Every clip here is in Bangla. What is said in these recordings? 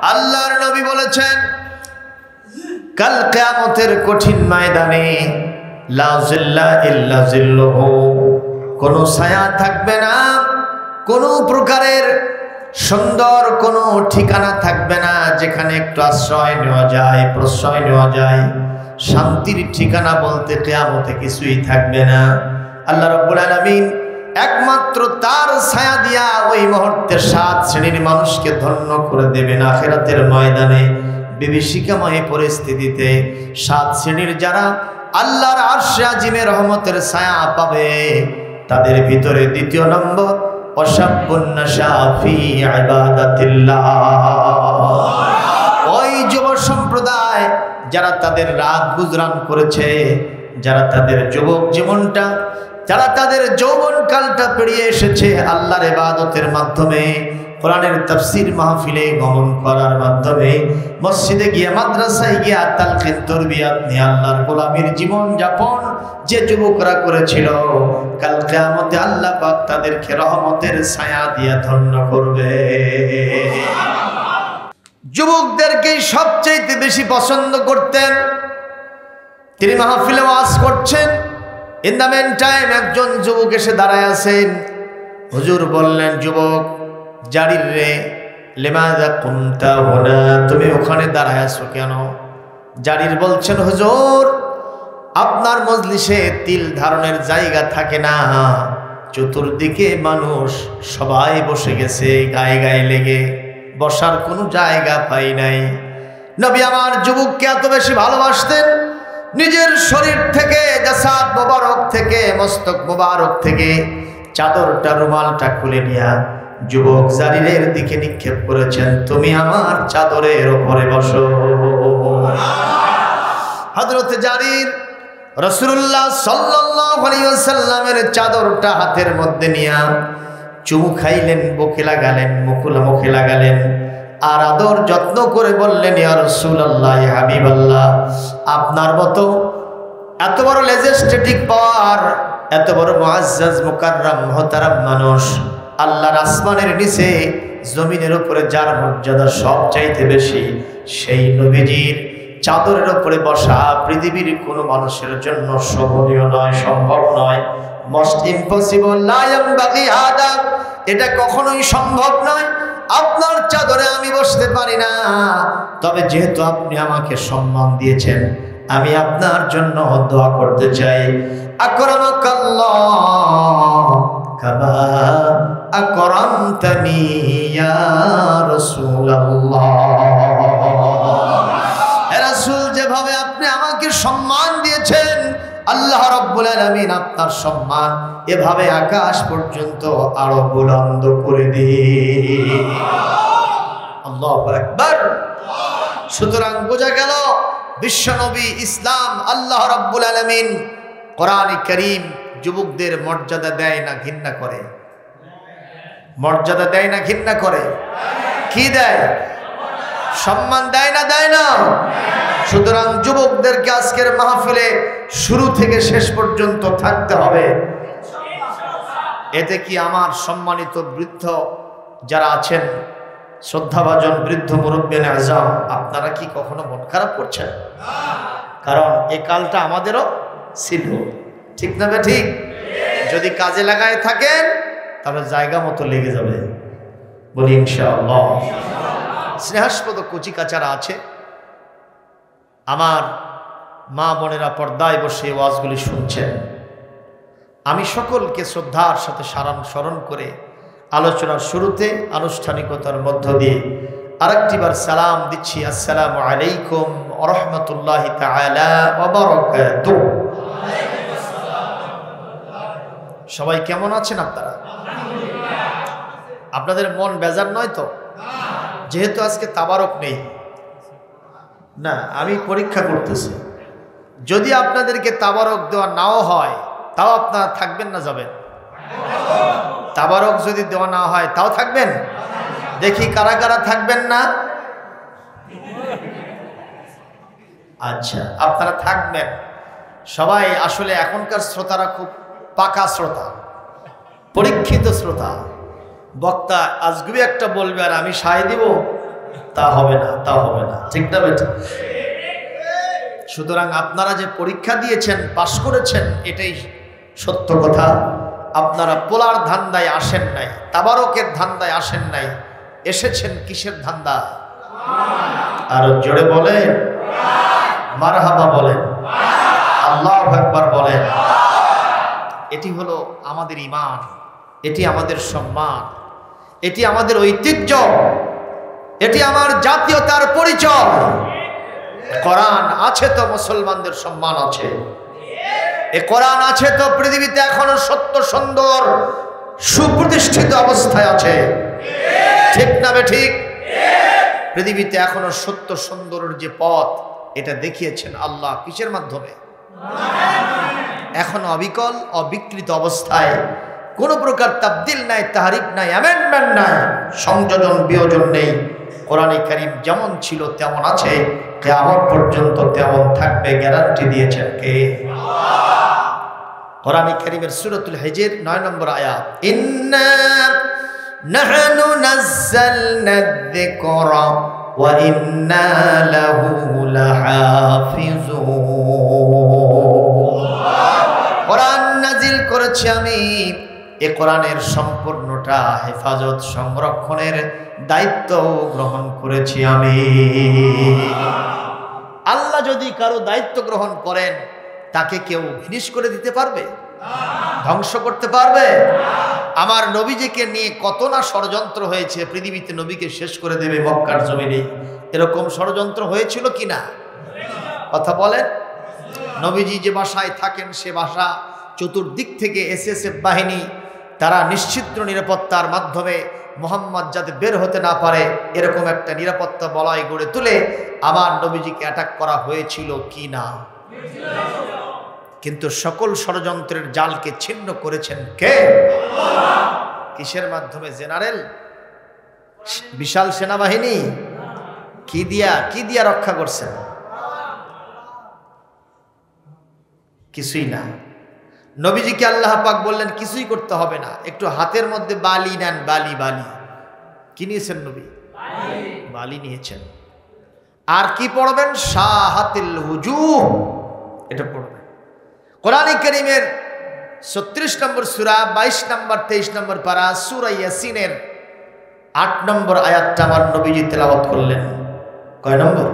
আল্লাহর নবী বলেছেন কাল কিয়ামতের কঠিন ময়দানে লা জিল্লা ইল্লা জিল্লুহু, কোনো ছায়া থাকবে না, কোনো প্রকারের সুন্দর কোনো ঠিকানা থাকবে না যেখানে একটু আশ্রয় নেওয়া যায়, প্রশ্রয় নেওয়া যায়। শান্তির ঠিকানা বলতে কিয়ামতে কিছুই থাকবে না। আল্লাহ রাব্বুল আলামিন একমাত্র তার ছায়া দিয়া ওই মুহূর্তে 7 শ্রেণীর মানুষকে ধন্য করে দেবেন। আখিরাতের ময়দানে বিভীষিকাময় পরিস্থিতিতে 7 শ্রেণীর যারা আল্লাহর আরশে আজিমের রহমতের ছায়া পাবে, তাদের ভিতরে দ্বিতীয় নম্বর ওয়াশাবুন নাশা ফি ইবাদাতিল্লাহ। ওই যুব সম্প্রদায় যারা তাদের রাত গুজরান করেছে, যারা তাদের যুবক জীবনটা, যারা তাদের যৌবনকালটা পেরিয়ে এসেছে আল্লাহর ইবাদতের মাধ্যমে, কোরআনের তাফসীর মাহফিলে গমন করার মাধ্যমে, মসজিদে গিয়ে মাদ্রাসায় গিয়ে তালকিন তরবিয়াত নিয়ে আল্লাহর গোলামীর জীবন যাপন যে যুবকরা করেছিল, কাল কিয়ামতে আল্লাহ পাক তাদেরকে রহমতের ছায়া দিয়ে ধন্য করবে। যুবকদেরকে সবচেয়ে বেশি পছন্দ করতেন। তিনি মাহফিলে ওয়াজ করছেন, ইন দ্য মেন টাইম একজন যুবক এসে দাঁড়ায় আছেন। হুজুর বললেন, যুবক জারির রে, লিমাযা কুনতা হুনা, তুমি ওখানে দাঁড়ায় আছো কেন? জারির বলছেন, হুজুর আপনার মজলিসে তিল ধারণের জায়গা থাকে না, চতুর্দিকে মানুষ সবাই বসে গেছে, গায়ে গায়ে লেগে বসার কোনো জায়গা পাই নাই। নবী আমার যুবককে এত বেশি ভালোবাসতেন, নিজের শরীর থেকে, জাসাদ মোবারক থেকে, মস্তক মোবারক থেকে চাদরটা, রুমালটা খুলে নিয়া যুবক জারিরের দিকে নিক্ষেপ করেছেন, তুমি আমার চাদরের ওপরে বসো। হযরত জারির রাসূলুল্লাহ সাল্লাল্লাহু আলাইহি ওয়াসাল্লামের চাদরটা হাতের মধ্যে নিয়া চুমু খাইলেন, বুকে লাগালেন, মুখে লাগালেন, আর আদর যত্ন করে বললেন, ইয়া রাসূলুল্লাহ, ইয়া হাবিবাল্লাহ, আপনার মতো এত বড় লেজেস্টেটিক পাওয়ার, এত বড় মুআজ্জাজ মুকাররম মুহতারাম মানুষ, আল্লাহর আসমানের নিচে জমিনের উপরে যার মর্যাদা সবচাইতে বেশি, সেই নবীজির চাদরের উপরে বসা পৃথিবীর কোনো মানুষের জন্য শোভনীয় নয়, সম্ভব নয়, মোস্ট ইম্পসিবল, লা ইয়ামবাগি হাদা, এটা কখনোই সম্ভব নয়। আপনার চাদরে আমি বসতে পারি না, তবে যেহেতু আপনি আমাকে সম্মান দিয়েছেন, আমি আপনার জন্য দোয়া করতে চাই। আকরামাকাল্লাহ কামা আকরামতানি ইয়া রাসূলুল্লাহ। হে রাসূল, যেভাবে আপনি আমাকে সম্মান দিয়েছেন, আল্লাহ রাব্বুল আলামিন আপনার সম্মান এভাবে আকাশ পর্যন্ত আরো বুলন্দ করে দিন। আল্লাহু আকবার। সুতরাং বোঝা গেল বিশ্বনবী ইসলাম আল্লাহ রাব্বুল আলামিন কোরআনে কারীম যুবকদের মর্যাদা দেয় না ঘৃণা করে? মর্যাদা দেয় না ঘৃণা করে? কি দেয়? সম্মান দেয় না, দেয় না? সুতরাং যুবকদেরকে আজকের মাহফিলে শুরু থেকে শেষ পর্যন্ত থাকতে হবে। এতে কি আমার সম্মানিত বৃদ্ধ যারা আছেন, শ্রদ্ধাভাজন বৃদ্ধ মুরব্বিয়ানে আজম, আপনারা কি কখনো মন খারাপ করছেন? কারণ এই কালটা আমাদেরও ছিল, ঠিক না? ঠিক। যদি কাজে লাগায় থাকেন তাহলে জায়গা মতো লেগে যাবে, বলি ইনশাআল্লাহ। স্নেহাস্পদ কচি কাচারা আছে, আমার মা বোনেরা পর্দায় বসে ওয়াজগুলি শুনছেন, আমি সকলকে শ্রদ্ধার সাথে স্মরণ করে আলোচনার শুরুতে আনুষ্ঠানিকতার মধ্য দিয়ে আরেকটিবার সালাম দিচ্ছি। আসসালামু আলাইকুম ওয়া রাহমাতুল্লাহি তাআলা ওয়া বারাকাতুহু। সবাই কেমন আছেন আপনারা? আপনাদের মন বেজার নয় তো? যেহেতু আজকে তাবারক নেই না, আমি পরীক্ষা করতেছি, যদি আপনাদেরকে তাবারক দেওয়া নাও হয় তাও আপনারা থাকবেন না যাবেন? তাবারক যদি দেওয়া না হয় তাও থাকবেন? দেখি কারা কারা থাকবেন না। আচ্ছা, আপনারা থাকবেন সবাই। আসলে এখনকার শ্রোতারা খুব পাকা শ্রোতা, পরীক্ষিত শ্রোতা। বক্তা আজগুবি একটা বলবে আর আমি সায় দিব, তা হবে না, তা হবে না, ঠিক না বেটা? সুতরাং আপনারা যে পরীক্ষা দিয়েছেন, পাশ করেছেন, এটাই সত্য কথা। আপনারা পোলার ধান্দায় আসেন নাই, তাবারকের ধান্দায় আসেন নাই, এসেছেন কিসের ধান্দা? আর জোরে বলেন মারহাবা, বলেন আল্লাহু আকবার, বলেন। এটি হলো আমাদের ঈমান, এটি আমাদের সম্মান, এটি আমাদের ঐতিহ্য, এটি আমার জাতীয়তার পরিচয়। কোরআন আছে তো মুসলমানদের সম্মান আছে, এ কোরআন আছে তো পৃথিবীতে এখনো সত্য সুন্দর সুপ্রতিষ্ঠিত অবস্থায় আছে, ঠিক না বেঠিক? পৃথিবীতে এখনো সত্য সুন্দরের যে পথ, এটা দেখিয়েছেন আল্লাহ কিসের মাধ্যমে? এখনো অবিকল অবিকৃত অবস্থায়, কোনো প্রকার তাবদিল নাই, তাহরিফ নাই, অ্যামেন্ডমেন্ট নাই, সংযোজন বিয়োজন নেই। কোরআনে কারীম যেমন ছিল তেমন আছে, কিয়ামত পর্যন্ত তেমন থাকবে, গ্যারান্টি দিয়েছেন কে? কোরআনে কারীমের সূরাতুল হিজর ৯ নম্বর আয়াত, ইন্না নাহনু নাযালনা যিকরা ওয়া ইন্না লাহু লাহাফিজুন। কোরআন নাজিল করেছি আমি, এ কোরআনের সম্পূর্ণটা হেফাজত সংরক্ষণের দায়িত্ব গ্রহণ করেছি আমি। আল্লাহ যদি কারো দায়িত্ব গ্রহণ করেন, তাকে কেউ ফিনিশ করে দিতে পারবে? ধ্বংস করতে পারবে? আমার নবীজিকে নিয়ে কত না ষড়যন্ত্র হয়েছে, পৃথিবীতে নবীকে শেষ করে দেবে মক্কার জমিনে, এরকম ষড়যন্ত্র হয়েছিল কিনা? কথা বলেন। নবীজি যে বাসায় থাকেন, সে বাসা চতুর্দিক থেকে এসএসএফ বাহিনী, তারা নিশ্চিত নিরাপত্তার মাধ্যমে মুহাম্মদ যাতে বের হতে না পারে, এরকম একটা নিরাপত্তা বলয় গড়ে তুলে আমার নবীজিকে অ্যাটাক করা হয়েছিল কি না? কিন্তু সকল ষড়যন্ত্রের জালকে ছিন্ন করেছেন কে? কিসের মাধ্যমে? জেনারেল, বিশাল সেনাবাহিনী, কি দিয়া রক্ষা করছেন? কিছুই না। নবীজিকে আল্লাহ পাক বললেন কিছুই করতে হবে না, একটু হাতের মধ্যে বালি নেন, বালি। কি নিয়েছেন নবী? বালি নিয়েছেন। আর কি পড়বেন? শাহাতিল ওয়ুজুহ, এটা পড়বেন। কোরআনে কারীমের ৩৬ নম্বর সূরা, ২২ নম্বর ২৩ নম্বর পারা, সূরা ইয়াসিনের ৮ নম্বর আয়াতটা আমার নবীজি তেলাওয়াত করলেন। কয় নম্বর?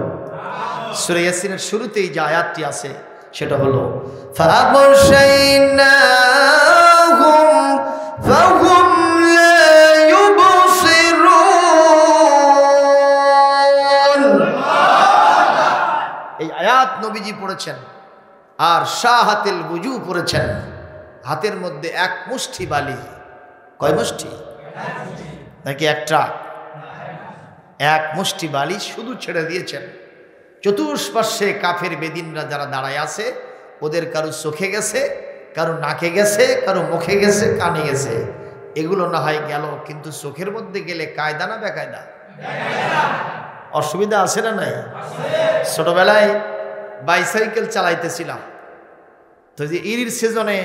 সূরা ইয়াসিনের শুরুতেই যে আয়াতটি আছে সেটা হলো ফাগশাইনাহুম ফাহুম লা ইউবসিরুন। এই আয়াত নবীজি পড়েছেন, আর শাহাতিল ওয়ুজুহ পড়েছেন। হাতের মধ্যে এক মুষ্টি বালি। কয় মুষ্টি? নাকি একটা? এক মুষ্টি বালি শুধু ছেড়ে দিয়েছেন। চতুষ্পার্শ্বে কাফের বেদিনরা যারা দাঁড়ায় আছে, ওদের কারো চোখে গেছে, কারো নাকে গেছে, কারো মুখে গেছে, কানে গেছে, এগুলো না হয় গেল, কিন্তু চোখের মধ্যে গেলে কায়দা না বেকায়দা? অসুবিধা আছে না নাই? ছোটবেলায় বাইসাইকেল চালাইতেছিলাম, তো যে ইরির সিজনে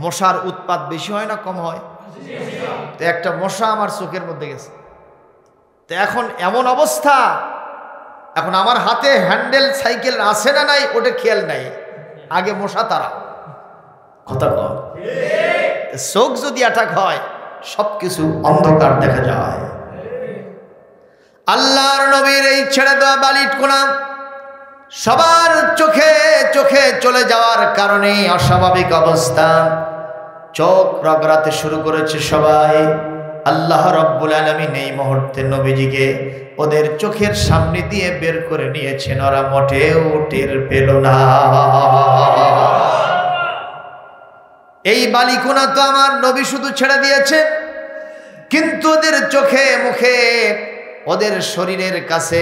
মশার উৎপাত বেশি হয় না কম হয়? তো একটা মশা আমার চোখের মধ্যে গেছে। তো এখন এমন অবস্থা, এখন আমার হাতে হ্যান্ডেল সাইকেল আছে না নাই ওটা খেয়াল নাই, আগে মশা তারা। কথা কর, চোখ যদি অ্যাটাক হয় সবকিছু অন্ধকার দেখা যায়। আল্লাহর নবীর এই ছেড়ে দেওয়া বালিট কোনা সবার চোখে চোখে চলে যাওয়ার কারণে অস্বাভাবিক অবস্থা, চোখ রগড়াতে শুরু করেছে সবাই। আল্লাহ রব্বুল আলামিন এই মুহূর্তে নবীজিকে ওদের চোখের সামনে দিয়ে বের করে নিয়েছেন, ওরা মোটেও টের পেল না। এই বালিকোনা তো আমার নবী শুধু ছেড়ে দিয়েছে, কিন্তু ওদের চোখে মুখে ওদের শরীরের কাছে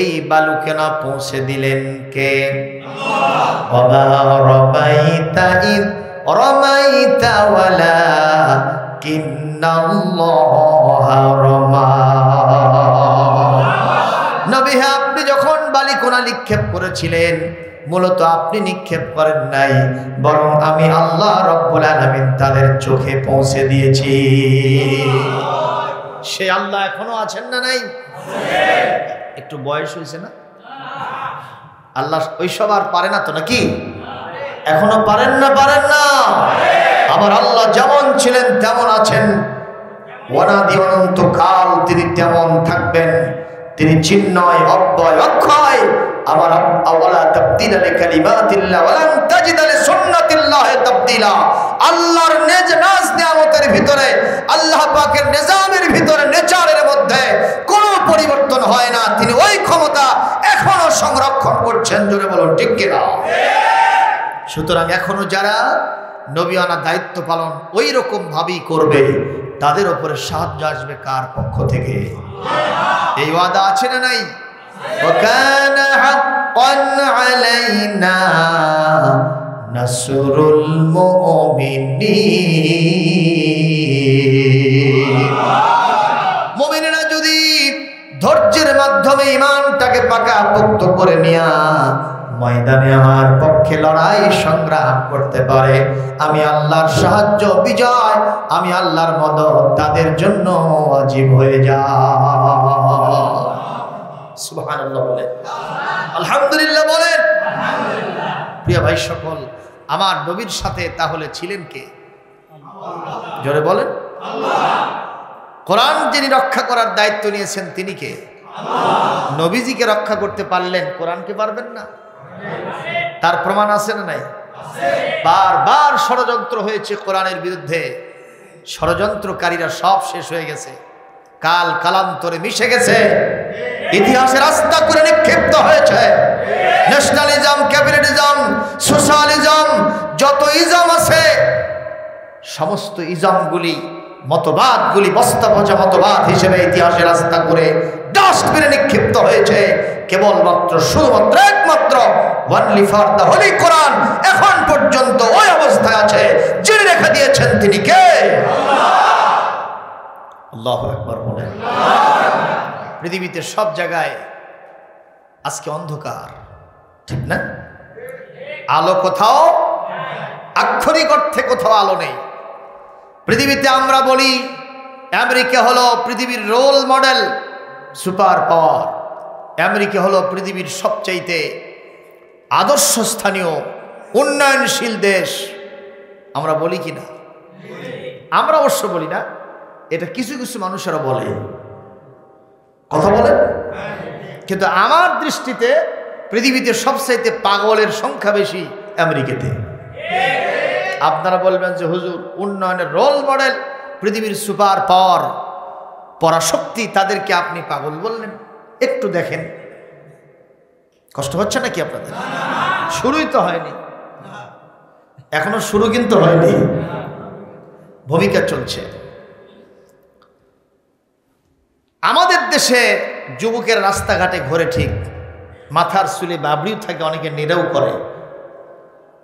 এই বালুকেনা পৌঁছে দিলেন কে? ওয়া রামাইতা ইদ রামাইতা ওয়ালাকিন্নাল্লাহা রামা। নবী, আপনি যখন বালিকোনা নিক্ষেপ করেছিলেন, মূলত আপনি নিক্ষেপ করেন নাই, বরং আমি আল্লাহ রব্বুল আলামিন তাদের চোখে পৌঁছে দিয়েছি। সেই আল্লাহ এখনো আছেন না নাই? একটু বয়স হয়েছে না? আল্লাহ ওইসব আর পারে না তো নাকি? এখনো পারেন না? পারেন না? আমার আল্লাহ যেমন ছিলেন তেমন আছেন, অনাদি অনন্তকাল তিনি তেমন থাকবেন। তিনি চিন্ময়, অব্যয়, অক্ষয়। আমার আওয়ালা তাবদীলা লিকালিমাতিল্লাহ ওয়ালান তাজিদা লিসুন্নাতিল্লাহি তাবদীলা। আল্লাহর নাজ নিয়ামতের ভিতরে, আল্লাহ পাকের নিজামের ভিতরে, নেচারের মধ্যে কোনো পরিবর্তন হয় না। তিনি ওই ক্ষমতা এখনো সংরক্ষণ করছেন। জোরে বলুন ঠিক কি না? সুতরাং এখনো যারা নবিয়ানা দায়িত্ব পালন ওই রকম ভাবেই করবে, তাদের উপরে সাহায্য আসবে কার পক্ষ থেকে? এই ওয়াদা আছে না নাই? وَكَانَ حَقًّا عَلَيْنَا نَصْرُ الْمُؤْمِنِينَ। মুমিনেরা যদি ধৈর্যের মাধ্যমে ঈমানটাকে পাকাপোক্ত করে নিয়া ময়দানে আমার পক্ষে লড়াই সংগ্রাম করতে পারে, আমি আল্লাহর সাহায্য, বিজয়, আমি আল্লাহর মদদ তাদের জন্য ওয়াজিব হয়ে যায়। সুবহানাল্লাহ বলেন, আলহামদুলিল্লাহ বলেন। প্রিয় ভাই সকল, আমার নবীর সাথে তাহলে ছিলেন কে? জোরে বলেন। কোরআন যিনি রক্ষা করার দায়িত্ব নিয়েছেন তিনি কে? নবীজিকে রক্ষা করতে পারলেন, কোরআনকে পারবেন না? তার প্রমাণ আছে না নাই? বারবার ষড়যন্ত্র হয়েছে কোরআনের বিরুদ্ধে। ষড়যন্ত্রকারীরা সব শেষ হয়ে গেছে, কাল কালান্তরে মিশে গেছে, ইতিহাসে রাস্তা করে নিক্ষিপ্ত হয়েছে। ন্যাশনালিজম, ক্যাপিটালিজম, সোশ্যালিজম, যত ইজম আছে সমস্ত ইজমগুলি, মতবাদগুলি বস্তা পচা মতবাদ হিসেবে ইতিহাসে রাস্তা করে ডাস্টবিনে নিক্ষিপ্ত হয়েছে। কেবলমাত্র, শুধুমাত্র, একমাত্র ওয়ানলি ফর দ্য হোলি কোরআন এখন পর্যন্ত ওই অবস্থায় আছে। যিনি রেখে দিয়েছেন তিনি কে? আল্লাহু আকবার বলেন। পৃথিবীতে সব জায়গায় আজকে অন্ধকার, ঠিক না? আলো কোথাও, আক্ষরিক অর্থে কোথাও আলো নেই। পৃথিবীতে আমরা বলি আমেরিকা হলো পৃথিবীর role model, super power. America হলো পৃথিবীর সবচাইতে আদর্শ স্থানীয় উন্নয়নশীল দেশ। আমরা বলি কি না? আমরা অবশ্য বলি না, এটা কিছু কিছু মানুষেরা বলে, কথা বলেন। কিন্তু আমার দৃষ্টিতে পৃথিবীতে সবচাইতে পাগলের সংখ্যা বেশি আমেরিকাতে। আপনারা বলবেন যে হুজুর, উন্নয়নের রোল মডেল, পৃথিবীর সুপার পাওয়ার, পরাশক্তি, তাদেরকে আপনি পাগল বললেন? একটু দেখেন, কষ্ট হচ্ছে নাকি আপনাদের? শুরুই তো হয়নি, এখনো শুরু কিন্তু হয়নি, ভূমিকা চলছে। আমাদের দেশে যুবকের রাস্তাঘাটে ঘোরে ঠিক, মাথার চুলে বাবড়িও থাকে, অনেকে নেড়েও করে।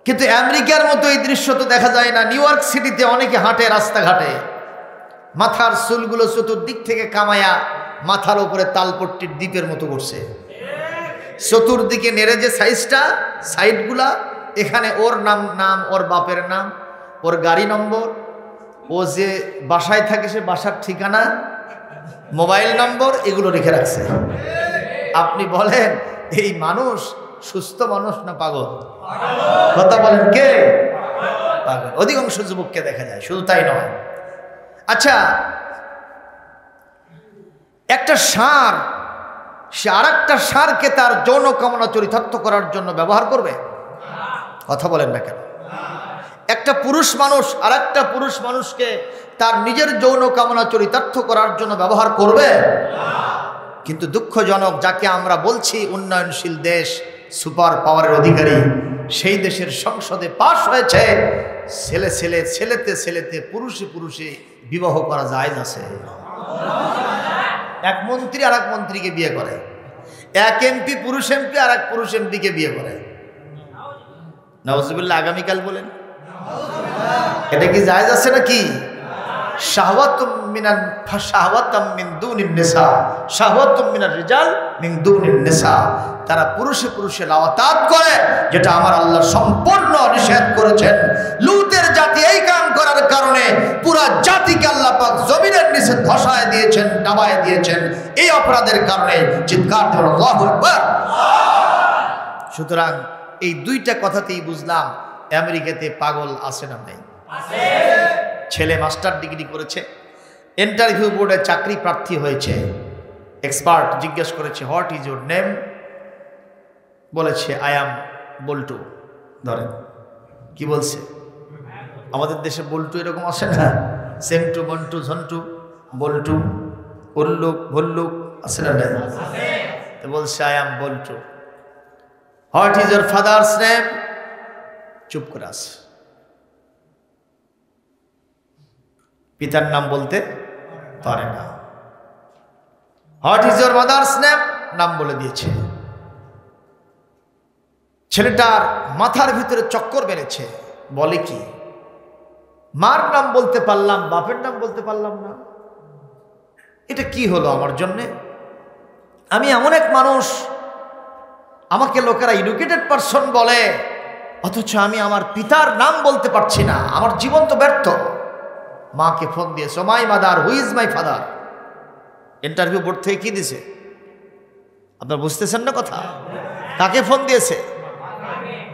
কিন্তু আমেরিকার মতো এই দৃশ্য তো দেখা যায় না। নিউ ইয়র্ক সিটিতে অনেকে হাঁটে রাস্তাঘাটে, মাথার চুলগুলো চতুর্দিক থেকে কামায়া মাথার উপরে তালপট্টির দ্বীপের মতো করছে। চতুর্দিকে নেড়ে যে সাইজটা, সাইডগুলা, এখানে ওর নাম, ওর বাপের নাম, ওর গাড়ি নম্বর, ও যে বাসায় থাকে সে বাসার ঠিকানা, মোবাইল নম্বর, এগুলো রেখে রাখছে। আপনি বলেন এই মানুষ সুস্থ মানুষ না পাগল? কথা বলেন, কে পাগল? অধিকাংশ যুবককে দেখা যায়। শুধু তাই নয়, আচ্ছা, একটা ষাঁড়, সে আর একটা ষাঁড়কে তার যৌন কামনা চরিতার্থ করার জন্য ব্যবহার করবে? কথা বলেন না কেন? একটা পুরুষ মানুষ আর একটা পুরুষ মানুষকে তার নিজের যৌন কামনা চরিতার্থ করার জন্য ব্যবহার করবে? কিন্তু দুঃখজনক, যাকে আমরা বলছি উন্নয়নশীল দেশ, সুপার পাওয়ারের অধিকারী, সেই দেশের সংসদে পাশ হয়েছে ছেলেতে পুরুষে পুরুষে বিবাহ করা জায়েজ আছে। এক মন্ত্রী আর এক মন্ত্রীকে বিয়ে করে, এক এমপি পুরুষ এমপি আর এক পুরুষ এমপিকে বিয়ে করে। নাউজুবিল্লাহ, আগামীকাল বলেন, এটা কি জায়েজ আছে নাকি? শাহওয়াতুম মিন দুনিন নিসা, শাহওয়াতুম মিনার রিজাল মিন দুনিন নিসা। তারা পুরুষে পুরুষে লাওয়াতাত করে, যেটা আমার আল্লাহ সম্পূর্ণ নিষেধ করেছেন। লূতের জাতি এই কাম করার কারণে পুরা জাতিকে আল্লাহ পাক জমিনের নিচে দেশে ধসায় দিয়েছেন, ডাবায় দিয়েছেন। এই অপরাধের কারণে চিৎকার দেন আল্লাহু আকবার। সুতরাং এই দুইটা কথাতেই বুঝলাম আমেরিকাতে পাগল আছে না নাই? ছেলে মাস্টার ডিগ্রি করেছে, ইন্টারভিউ বোর্ডে চাকরি প্রার্থী হয়েছে। এক্সপার্ট জিজ্ঞেস করেছে, হোয়াট ইজ ইউর নেম? বলেছে, আই অ্যাম বল্টু। ধরেন কি বলছে? আমাদের দেশে বল্টু এরকম আসে না? সেন্টু, মন্টু, ঝন্টু, বল্টু, উল্লুক, ভল্লুক আছে না? বলছে, I am Boltu. What is your father's name? চুপ করে আছে, পিতার নাম বলতে পারে না। What is your mother's name? নাম বলে দিয়েছে। ছেলেটার মাথার ভিতরে চক্কর বেড়েছে। বলে কি, মার নাম বলতে পারলাম, বাপের নাম বলতে পারলাম না, এটা কি হলো আমার জন্যে? আমি এমন এক মানুষ, আমাকে লোকেরা এডুকেটেড পারসন বলে, অথচ আমি আমার পিতার নাম বলতে পারছি না। আমার জীবন তো ব্যর্থ। মাকে ফোন দিয়েছে, my mother, who is my father? Interview board থেকে কি দিছে? আপনারা বুঝতেছেন না কথা? কাকে ফোন দিয়েছে?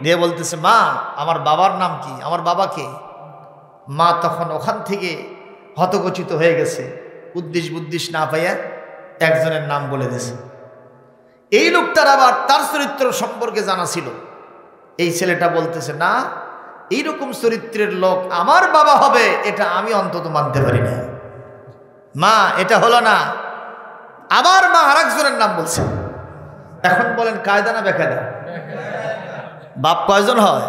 দিয়ে বলতেছে, মা আমার বাবার নাম কি, আমার বাবা কে? মা তখন ওখান থেকে হতগোচিত হয়ে গেছে, উদ্দেশ বুদ্দেশ না পাইয়া একজনের নাম বলে দিয়েছে। এই লোকটার আবার তার চরিত্র সম্পর্কে জানা ছিল। এই ছেলেটা বলতেছে, না, এইরকম চরিত্রের লোক আমার বাবা হবে এটা আমি অন্তত মানতে পারি না। মা এটা হলো না। আবার মা আর একজনের নাম বলছে। এখন বলেন কায়দা না বেকায়দা? বাপ কয়জন হয়?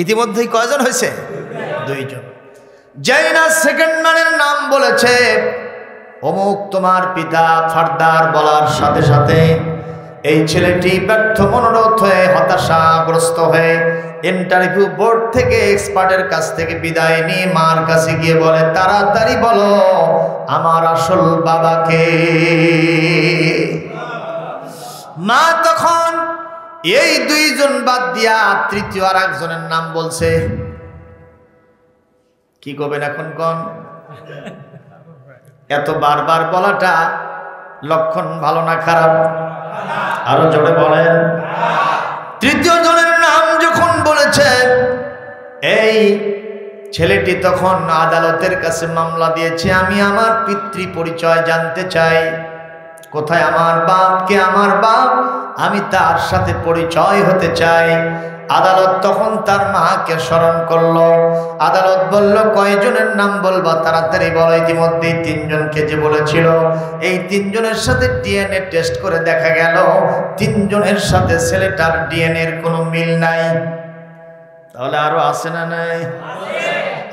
ইতিমধ্যেই কয়জন হয়েছে? দুইজন। যেই না সেকেন্ড ম্যানের নাম বলেছে, অমুক তোমার পিতা, ফারদার বলার সাথে সাথে এই ছেলেটি ব্যর্থ মনোরথ হয়ে, হতাশাগ্রস্ত হয়ে ইন্টারভিউ বোর্ড থেকে, এক্সপার্টের কাছ থেকে বিদায় নিয়ে মার কাছে গিয়ে বলে, তাড়াতাড়ি বলো আমার আসল বাবাকে। মা তখন এই দুইজন বাদ দিয়া তৃতীয় আর একজনের নাম বলছে। কি করবেন এখন? কোন এত বারবার বলাটা লক্ষণ ভালো না খারাপ? আরো জোরে বলেন। তৃতীয় জনের নাম যখন বলেছে, এই ছেলেটি তখন আদালতের কাছে মামলা দিয়েছে, আমি আমার পিতৃ পরিচয় জানতে চাই। কোথায় আমার বাপ? কে আমার বাপ? আমি তার সাথে পরিচয় হতে চাই। আদালত তখন তার মাকে স্মরণ করলো। আদালত বলল, কয়জনের নাম বলবা? তাড়াতাড়ি বলো। ইতিমধ্যেই তিনজনকে যে বলেছিল, এই তিনজনের সাথে ডিএনএ টেস্ট করে দেখা গেল তিনজনের সাথে ছেলেটার ডিএনএ এর কোনো মিল নাই। তাহলে আরো আছে না নাই?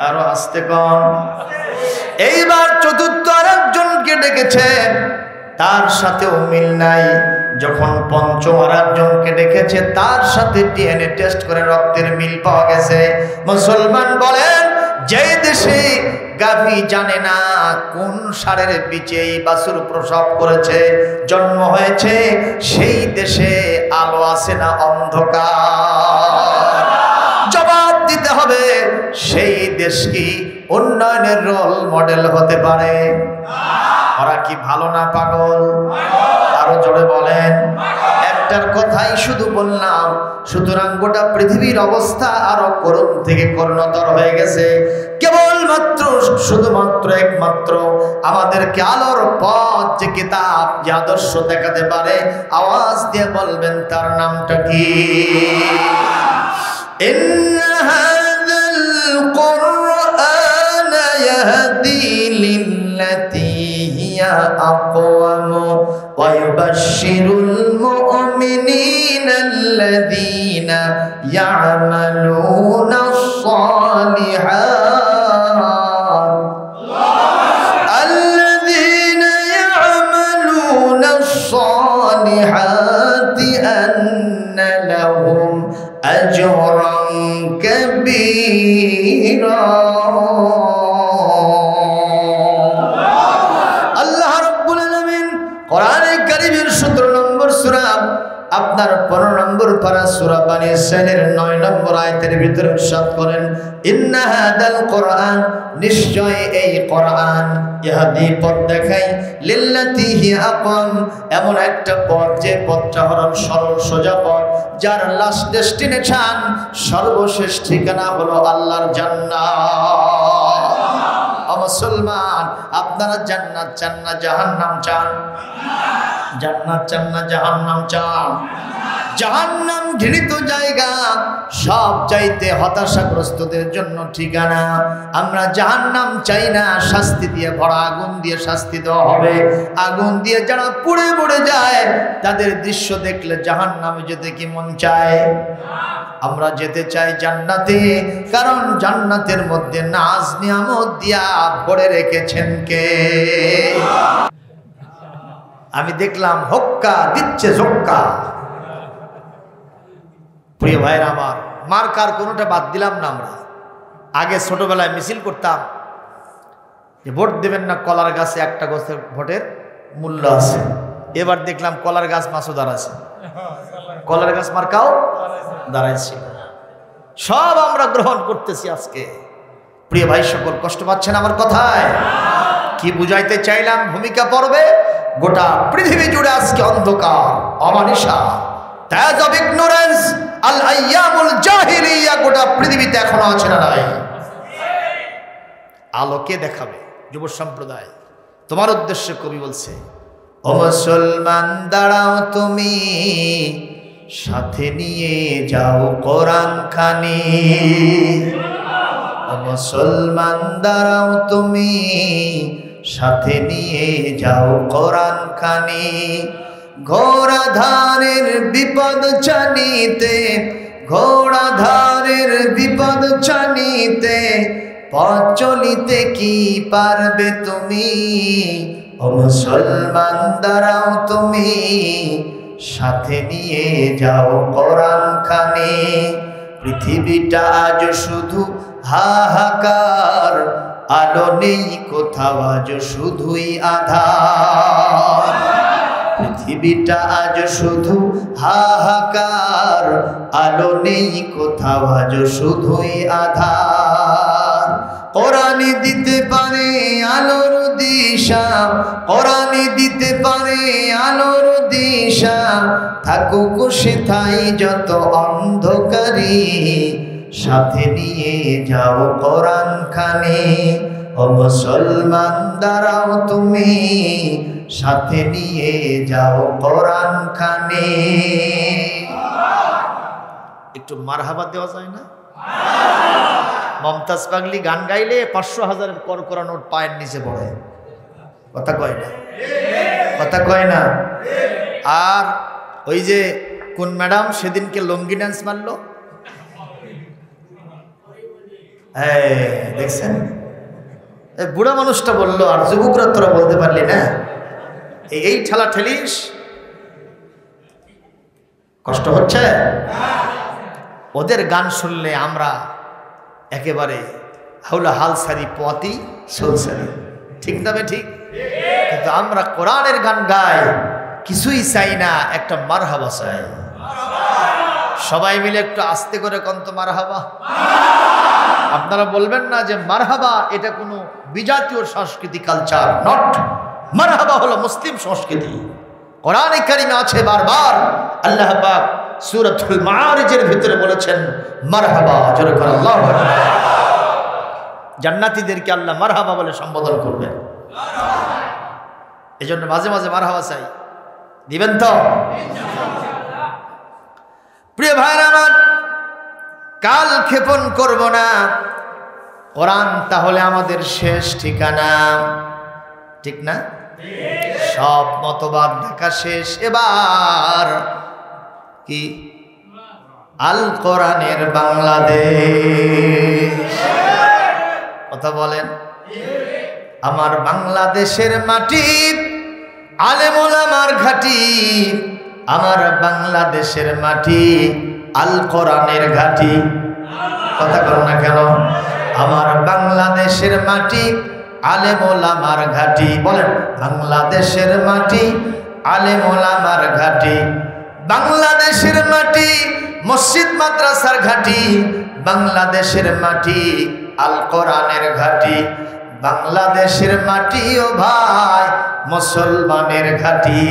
আরো আসতে কম। এইবার চতুর্থ আর একজনকে ডেকেছে, তার সাথেও মিল নাই। যখন পঞ্চম আর একজনকে ডেকেছে, তার সাথে ডিএনএ টেস্ট করে রক্তের মিল পাওয়া গেছে। মুসলমান বলেন, যে দেশে গাভী জানে না কোন ষাঁড়ের বীজেই বাছুর প্রসব করেছে, জন্ম হয়েছে, সেই দেশে আলো আছে না অন্ধকার? জবাব দিতে হবে। সেই দেশ কি উন্নয়নের রোল মডেল হতে পারে? ওরা কি ভালো না পাগল? আরো জোরে বলেন। একটার কথাই শুধু বললাম, সুতরাং গোটা পৃথিবীর অবস্থা আরো করুণ থেকে করুণতর হয়ে গেছে। কেবলমাত্র শুধুমাত্র একমাত্র আমাদেরকে আলোর পথ, যে কিতাব, যে আদর্শ দেখাতে পারে, আওয়াজ দিয়ে বলবেন তার নামটা কি? ইন্না হাযাল কুরআন ইয়াহদি লিল্লাতী হিয়া আকওয়াম ওয়া ইউবাশশিরুল মুমিনিনাল্লাযীনা ইয়া'মালুনাস সালিহাত আল্লাযীনা ইয়া'মালুনাস সালিহাতি আন্না লাহুম আজরান কাবীরা। আল্লাহ রাব্বুল আলামিন কোরআনে কারীমের 17 নম্বর সূরা আপনার 15 নম্বর পারা সূরা বানী ইসরাঈলের 9 নম্বর আয়াতের ভিতরে ইরশাদ করেন, ইন্না হাদাল কোরআন, নিশ্চয় এই কোরআন, ইহদি পথ দেখায়, লিল্লাতি হিয়া আকওয়াম, এমন একটা পথ যে পথটা হলো সরল সোজা পথ, যার লাস্ট ডেস্টিনেশন, সর্বশেষ ঠিকানা হলো আল্লাহর জান্নাত। মুসলমান, আপনারা জান্নাত চান না জাহান্নাম চান? জান্নাত চান না জাহান্নাম চান? জাহান্নাম ঘৃণিত জায়গা, সব চাইতে হতাশাগ্রস্তদের জন্য ঠিকানা। আমরা জাহান্নাম চাই না, শাস্তি দিয়ে ভরা, আগুন দিয়ে শাস্তি দেওয়া হবে। আগুন দিয়ে যারা পুড়ে পুড়ে যায়, তাদের দৃশ্য দেখলে জাহান্নামে যেতে কি মন চায়? আমরা যেতে চাই জান্নাতে, কারণ জান্নাতের মধ্যে নাজ নিয়ামত দিয়া ভরে রেখেছেন কে? আমি দেখলাম হক্কা দিচ্ছে ঝক্কা। প্রিয় ভাইরা আমার, মার্কার কোনোটা বাদ দিলাম না। আমরা আগে ছোটবেলায় মিছিল করতাম যে ভোট দেবেন না, কলার গাছে একটা গাছের ভোটের মূল্য আছে। এবার দেখলাম কলার গাছ মাছও দাঁড়াচ্ছে, কলার গাছ মার্কাও দাঁড়াইছিল। সব আমরা গ্রহণ করতেছি আজকে। প্রিয় ভাই সকল, কষ্ট পাচ্ছেন আমার কথায়? কি বুঝাইতে চাইলাম? ভূমিকা পর্বে গোটা পৃথিবী জুড়ে আজকে অন্ধকার, অমানিসা, তাজ অফ ইগনোরেন্স, আল আইয়ামুল জাহিলিয়া গোটা পৃথিবীতে এখনো আছে না নাই? আলোকে দেখাবে যুব সম্প্রদায়। তোমার উদ্দেশ্যে কবি বলছে, ও মুসলমান দাঁড়াও তুমি, সাথে নিয়ে যাও কোরআন খানি। ও মুসলমান দাঁড়াও তুমি, সাথে নিয়ে যাও কোরআন খানি। ঘোড়াধারের বিপদ জানিতে, ঘোড়াধারের বিপদ জানিতে, পথ চলিতে কি পারবে তুমি? ও মুসলমান দাঁড়াও তুমি, সাথে নিয়ে যাও কোরআন খানি। পৃথিবীটা আজ শুধু হাহাকার, আলো নেই কোথাও, আজ শুধুই আঁধার। পৃথিবীটা আজ শুধু হাহাকার, আলো নেই কোথাও, আজ শুধুই আঁধার। কোরআন দিতে পারে আলোর দিশা, কোরআন দিতে পারে আলোর দিশা, থাকুক সেথায় যত অন্ধকারী, সাথে নিয়ে যাও কোরআন খানি। ও মুসলমান দাঁড়াও তুমি, সাথে নিয়ে যাও কোরআন খানি। একটু মারহাবা দেওয়া যায় না? মমতাজ পাগলি গান গাইলে 500,000 করকরা নোট পায়ের নিচে পড়ে। কথা কয় না? কথা কয় না? আর ওই যে কোন ম্যাডাম সেদিনকে লঙ্গি ডান্স মারলো, দেখছেন? বুড়া মানুষটা বললো, আর যুবকরা তোরা বলতে পারলি না? এই ঠেলা ঠেলিস, কষ্ট হচ্ছে? ওদের গান শুনলে আমরা একেবারে হাউলা হাল সারি পতি সোল সারি, ঠিক না? ঠিক। কিন্তু আমরা কোরআনের গান গাই, কিছুই চাই না, একটা মারহাবা চাই। সবাই মিলে একটু আস্তে করে কন্ত মারহাবা। আপনারা বলবেন না যে মারহাবা এটা কোনো বিজাতীয় সংস্কৃতি, কালচার নট। মারহাবা হলো মুসলিম সংস্কৃতি। কোরআনে কারিমে আছে বারবার, আল্লাহ পাক সূরাতুল মাআরিজের ভিতরে বলেছেন মারহাবা, জোরে করে আল্লাহু আকবার। জান্নাতীদেরকে আল্লাহ মারহাবা বলে সম্বোধন করবেন। এজন্য মাঝে মাঝে মারহাবা চাই। দিবেন তো ইনশাআল্লাহ? প্রিয় ভাইরা আমার, কাল ক্ষেপণ করব না। কোরআন তাহলে আমাদের শেষ ঠিকানা, ঠিক না? সব মতবাদ ঢাকা শেষ। এবার কি? আল কোরআনের বাংলাদেশ। কথা বলেন। আমার বাংলাদেশের মাটি আলেম ওলামার ঘাঁটি, আমার বাংলাদেশের মাটি আল কোরআনের ঘাঁটি। কথা বল না কেন? আমার বাংলাদেশের মাটি আলেম ওলামার ঘাঁটি। বলেন, বাংলাদেশের মাটি আলেম ওলামার ঘাঁটি। বাংলাদেশের মাটি মসজিদ মাদ্রাসার ঘাঁটি, বাংলাদেশের মাটি আল কোরআনের ঘাঁটি, বাংলাদেশের মাটি ও ভাই মুসলমানের ঘাঁটি।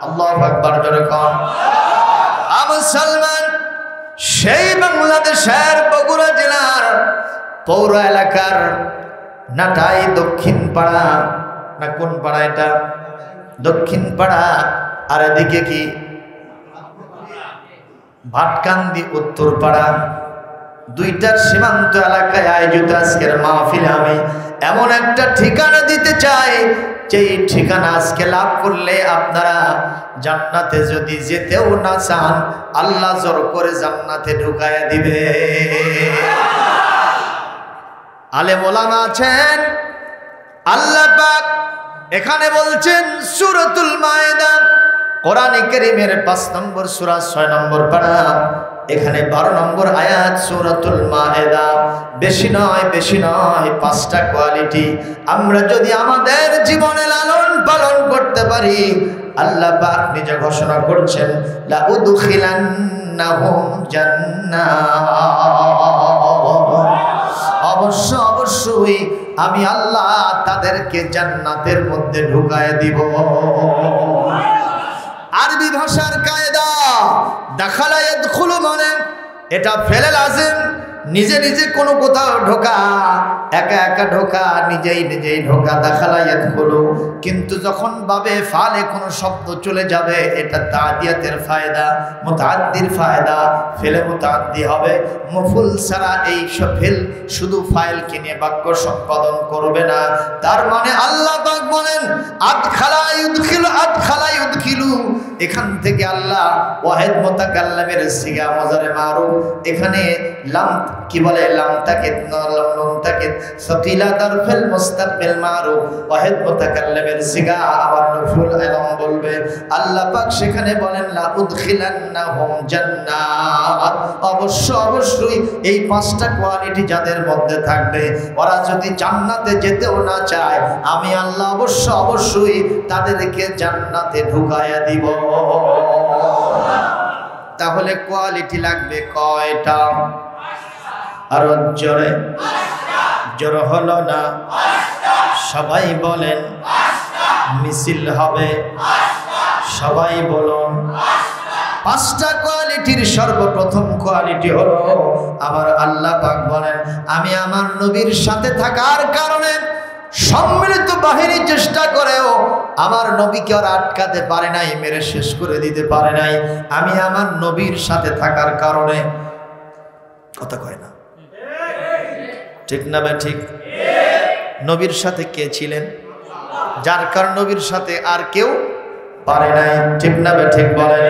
আল্লাহু আকবার জোরে কোন। মুসলমান সেই বাংলাদেশের বগুড়া জেলার পৌর এলাকার নাটাই দক্ষিণ পাড়া, না কোন পাড়া এটা? দক্ষিণ পাড়া। আর এদিকে কি ভাটকান্দি উত্তর পাড়া। দুইটার সীমান্ত এলাকায় আয়োজিত আজকের মাহফিলে আমি এমন একটা ঠিকানা দিতে চাই, যেই ঠিকানা আজকে লাভ করলে আপনারা জান্নাতে যদি যেতেও না চান, আল্লাহ জোর করে জান্নাতে ঢুকায়া দিবে। আলেম ওলামা আছেন, আল্লাহ পাক এখানে বলছেন সূরাতুল মায়েদা, কোরআনে কারীমের 5 নম্বর সূরা 6 নম্বর পারা, এখানে 12 নম্বর আয়াত সূরাতুল মায়েদা। বেশি নয় 5টা কোয়ালিটি আমরা যদি আমাদের জীবনে লালন পালন করতে পারি, আল্লাহ পাক নিজে ঘোষণা করছেন লা উদখিলান্নাহুম জান্নাত, অবশ্যই আমি আল্লাহ তাদেরকে জান্নাতের মধ্যে ঢুকায় দিব। আরবি ভাষার কায়দা দাখালা ইয়াদখুলু মানে এটা ফেলে লাজিম, নিজে নিজে কোনো কোথাও ঢোকা, একা একা ঢোকা, নিজেই ঢোকা, দাখালা ইয়াদখুলু। কিন্তু যখন বাবে ফালে কোনো শব্দ চলে যাবে, এটা তাদিয়াতের ফায়দা, মুতাআদ্দির ফায়দা, ফেলে মুতাআদ্দি হবে। মফুল ছাড়া এই সব ফেল শুধু ফাইলকে নিয়ে বাক্য সম্পাদন করবে না। তার মানে আল্লাহ পাক বলেন আদখালা ইউদখিলু, এখান থেকে আল্লাহ ওয়াহিদ মুতাকাল্লিমের সিগা মজারে মারুফ, এখানে লাম কি বলে, লাম তাকিদ নুন তাকিদ সাকিলা তারফিল মুস্তাকবিল মারুফ, ওয়াহিদ মুতাকাল্লিমের সিগা আবার নফুল আলম বলবে। আল্লাহ পাক সেখানে বলেন লা উদখিলান্নাহুম জান্নাত, অবশ্যই এই 5টা কোয়ালিটি যাদের মধ্যে থাকবে, ওরা যদি জান্নাতে যেতেও না চায়, আমি আল্লাহ অবশ্যই তাদেরকে জান্নাতে ঢুকায়া দিব। তাহলে কোয়ালিটি লাগবে কয়টা? আরো জোরে, জোর হলো না, সবাই বলেন, মিছিল হবে, সবাই বলুন। 5টা কোয়ালিটির সর্বপ্রথম কোয়ালিটি হলো, আমার আল্লাহ পাক বলেন আমি আমার নবীর সাথে থাকার কারণে সম্মিলিত বাহিনী চেষ্টা করেও আমার নবীকে ওরা আটকাতে পারে নাই, মেরে শেষ করে দিতে পারে নাই। আমি আমার নবীর সাথে থাকার কারণে, কথা কয় না, ঠিক না ভাই? ঠিক। নবীর সাথে কে ছিলেন? যার কারণ নবীর সাথে আর কেউ পারে নাই, ঠিক না ভাই? ঠিক বলেন,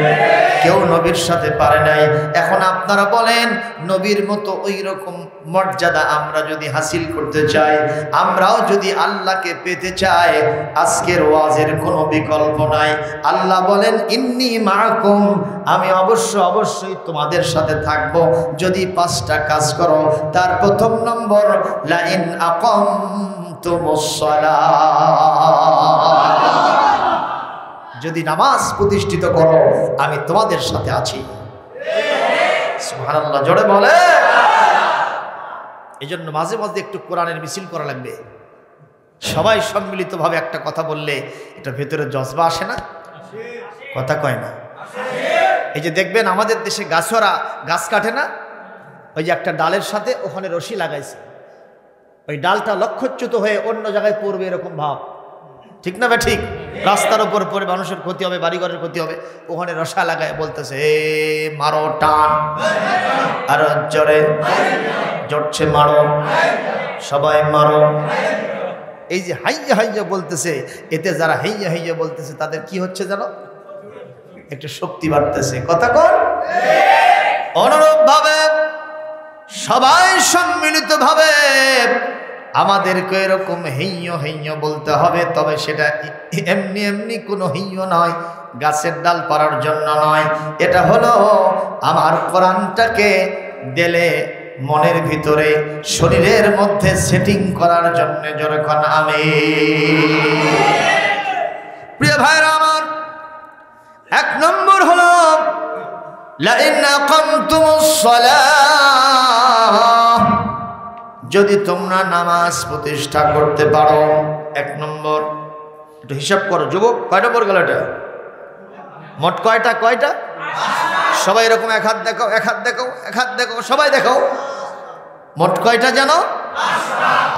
কেউ নবীর সাথে পারে নাই। এখন আপনারা বলেন, নবীর মতো ওই রকম মর্যাদা আমরা যদি হাসিল করতে চাই, আমরাও যদি আল্লাহকে পেতে চাই, আজকের ওয়াজের কোনো বিকল্প নাই। আল্লাহ বলেন ইন্নী মাআকুম, আমি অবশ্যই তোমাদের সাথে থাকব যদি 5টা কাজ করো। তার প্রথম নম্বর লা ইন আকামতুমুস সালাহ, যদি নামাজ প্রতিষ্ঠিত করো আমি তোমাদের সাথে আছি। সুবহানাল্লাহ, জোরে বলে। এই জন্য মাঝে মাঝে একটু কোরআনের মিছিল করা লাগবে। সবাই সম্মিলিতভাবে একটা কথা বললে এটা ভেতরে জজবা আসে না? কথা কয় না? এই যে দেখবেন আমাদের দেশে গাছরা গাছ কাটে না, ওই যে একটা ডালের সাথে ওখানে রশি লাগাইছে, ওই ডালটা লক্ষ্যচ্যুত হয়ে অন্য জায়গায় পড়বে, এরকম ভাব, ঠিক না ভাই? ঠিক। রাস্তার উপর পরে মানুষের ক্ষতি হবে, বাড়িঘরের ক্ষতি হবে, ওখানে রসা লাগায় বলতেছে এ মারো, টান, আর জোরে জড়ছে মারো, সবাই মারো। এই যে হাইয়া হাইয়া বলতেছে, এতে যারা হাইয়া হাইয়া বলতেছে তাদের কি হচ্ছে জানো? একটু শক্তি বাড়তেছে। কথা কর। অনুরূপ ভাবে সবাই সম্মিলিত ভাবে আমাদেরকে এরকম হেইয় বলতে হবে, তবে সেটা এমনি কোনো হেইয় নয়, গাছের ডাল পাড়ার জন্য নয়। এটা হলো আমার কোরআনটাকে দিলে, মনের ভিতরে, শরীরের মধ্যে সেটিং করার জন্য। যখন আমি প্রিয় ভাইরা আমার, এক নম্বর হলো লাইন আকামতুমুস সালাহ, যদি তোমরা নামাজ প্রতিষ্ঠা করতে পারো। এক নম্বর, একটু হিসাব করো যুবক, কয় নম্বর গেল এটা? মোট কয়টা? কয়টা? সবাই এরকম এক হাত দেখাও, এক হাত দেখাও, এক হাত দেখাও, সবাই দেখাও। মোট কয়টা জানো?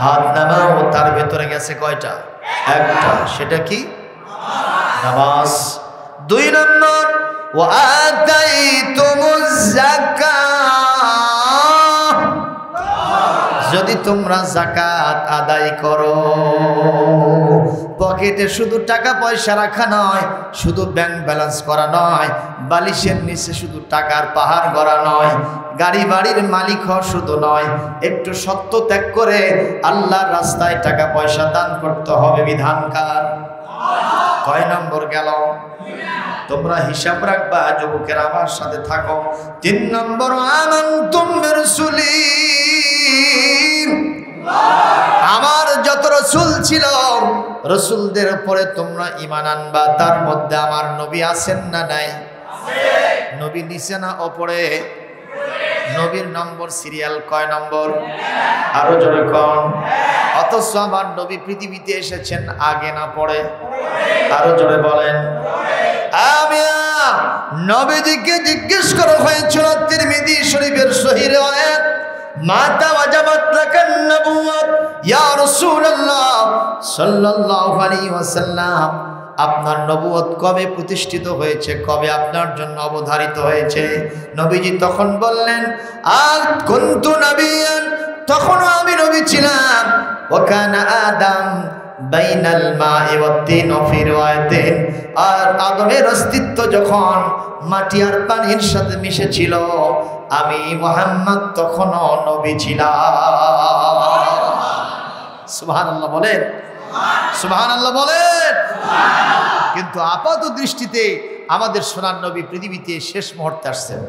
হাত নামাও। তার ভেতরে গেছে কয়টা? একটা। সেটা কি? নামাজ। দুই নম্বর, ওয়া আতাইতুমুজ যাকাত, যদি তোমরা যাকাত আদায় করো। পকেটে শুধু টাকা পয়সা রাখা নয়, শুধু ব্যাংক ব্যালেন্স করা নয়, বালিশের নিচে শুধু টাকার পাহাড় গড়া নয়, গাড়ি বাড়ির মালিক হওয়া শুধু নয়, একটু সত্য ত্যাগ করে আল্লাহর রাস্তায় টাকা পয়সা দান করতে হবে। বিধানকার কয় নম্বর গেল? তোমরা হিসাব রাখবা যুবকের, আমার সাথে থাকো। তিন নম্বর, আমানতুম বিরসুলি, আমার যত রসুল ছিল রসুলদের উপরে তোমরা ঈমান আনবা। তার মধ্যে আমার নবী আছেন না নাই? নবী নিচে না ওপরে? নবীর নম্বর সিরিয়াল কয় নম্বর? আরো জোরে কোন? অথচ আমার নবী পৃথিবীতে এসেছেন আগে না পরে? আরো জোরে বলেন। নবীজিকে জিজ্ঞেস করা হয়েছিল তিরমিজি শরীফের সহিহ riwayat, মাতা ওয়াজাবাত লাকান নবুওয়াত ইয়া রাসূলুল্লাহ সাল্লাল্লাহু আলাইহি ওয়াসাল্লাম, আপনার নবুয়ত কবে প্রতিষ্ঠিত হয়েছে, কবে আপনার জন্য অবধারিত হয়েছে? নবীজি তখন বললেন, আজ কুনতু নবিয়ান, তখনও আমি নবী ছিলাম। ওয়া কানা আদম বাইনাল মা'i ওয়াত তিন ফি রিওয়ায়াতিন, আর আদমের অস্তিত্ব যখন মাটি আর পানির সাথে মিশেছিল, আমি মুহাম্মদ তখনও নবী ছিলাম। সুবহানাল্লাহ বলেন, সুবহানাল্লাহ বলেন। কিন্তু আপাত দৃষ্টিতে আমাদের সোনার নবী পৃথিবীতে শেষ মুহূর্তে আসছেন।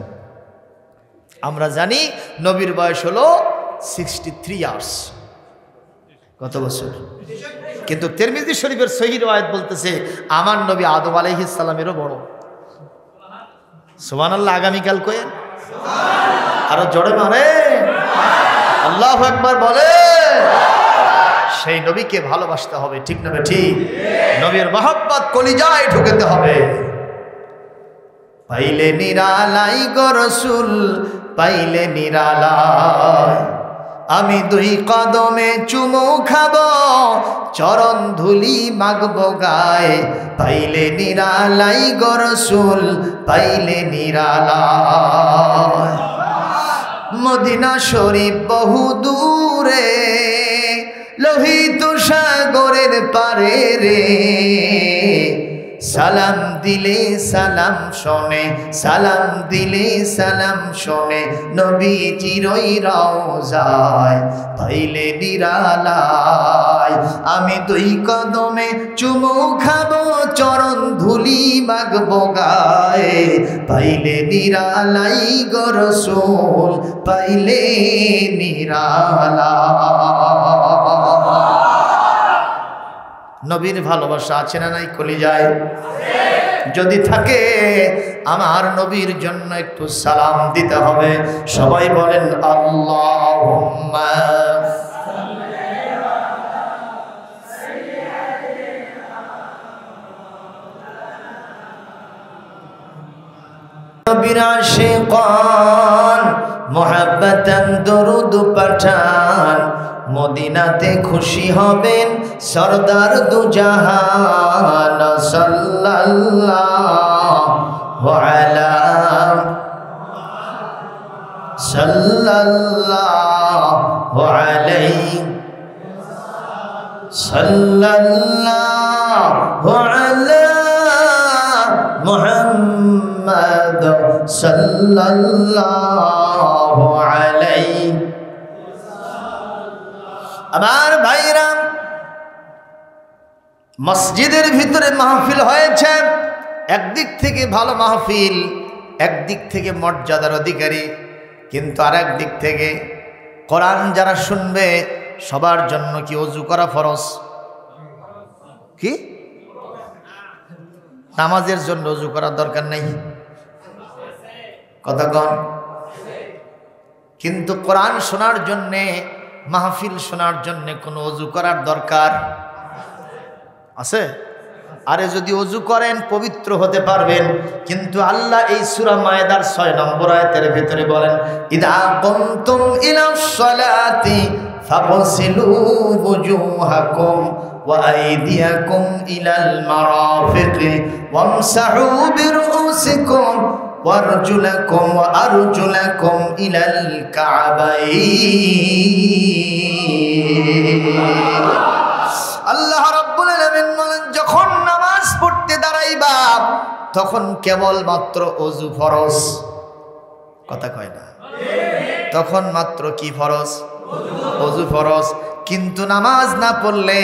আমরা জানি নবীর বয়স হলো 63 ইয়ার্স। কত বছর? কিন্তু তিরমিজি শরীফের সহিহ riwayat বলতেছে আমার নবী আদম আলাইহিস সালামেরও বড়। সুবহানাল্লাহ। আগামীকাল কয়েন আরো জোরে মারে আল্লাহু আকবার বলে। সেই নবীকে ভালোবাসতে হবে, ঠিক না ঠিক? নবীর মহব্বত কলিজায় ঢুকাতে হবে। পাইলে নিরালাই গো রাসূল, পাইলে নিরালাই, আমি দুই কদমে চুমু খাব, চরণ ধুলি মাগব গায়ে। পাইলে নিরালাই গো রাসূল, পাইলে নিরালাই। মদিনা শরীফ বহু দূরে, লোহিত সাগরের পারে রে, সালাম দিলে সালাম শোনে, সালাম দিলে সালাম শোনে, নবীজির ওই রওজায় পাইলে নিরালায়। আমি দুই কদমে চুমু খাবো, চরণ ধুলি মাগবো গায়ে। পাইলে নিরালাই গো রাসূল, পাইলে নিরালাই। নবীর ভালোবাসা আছে না নাই কলিজায়? যদি থাকে আমার নবীর জন্য একটু সালাম দিতে হবে। সবাই বলেন আল্লাহুম্মা নবীর আশিকান মুহাব্বাতান দরুদ পাঠান, মদিনাতে খুশি হবেন সরদার দুজাহান। সাল্লাল্লাহু আলা সাল্লাল্লাহু আলাইহি সাল্লাল্লাহু আলা মুহাম্মাদ সাল্লাল্লাহু আলাইহি। আমার ভাইরা, মসজিদের ভিতরে মাহফিল হয়েছে, একদিক থেকে ভালো মাহফিল, একদিক থেকে মর্যাদার অধিকারী, কিন্তু আর একদিক থেকে কোরআন যারা শুনবে সবার জন্য কি ওযু করা ফরজ? কি নামাজের জন্য ওযু করার দরকার নাই? কথা কন। কিন্তু কোরআন শোনার জন্যে, মাহফিল শোনার জন্যে কোনো ওযু করার দরকার আছে? আরে যদি ওযু করেন পবিত্র হতে পারবেন। কিন্তু আল্লাহ এই সূরা মায়েদার 6 নম্বর আয়াতের ভিতরে বলেন, ইদা কুনতুম ইলাস সালাতি ফাগসিলু ওয়ুজুহাকুম ওয়া আইদিয়াকুম ইলাল মারাফিকি ওয়ামসাহু বিরুসিকুম ওয়ারজুলাকুম ওয়া আরজুলাকুম ইলাল কাবাইন। আল্লাহ রাব্বুল আলামিন বলেন, যখন নামাজ পড়তে দাঁড়াইবা তখন কেবলমাত্র ওযু ফরজ। কথা কয় না? তখন মাত্র কি ফরজ? ওযু ফরজ। কিন্তু নামাজ না পড়লে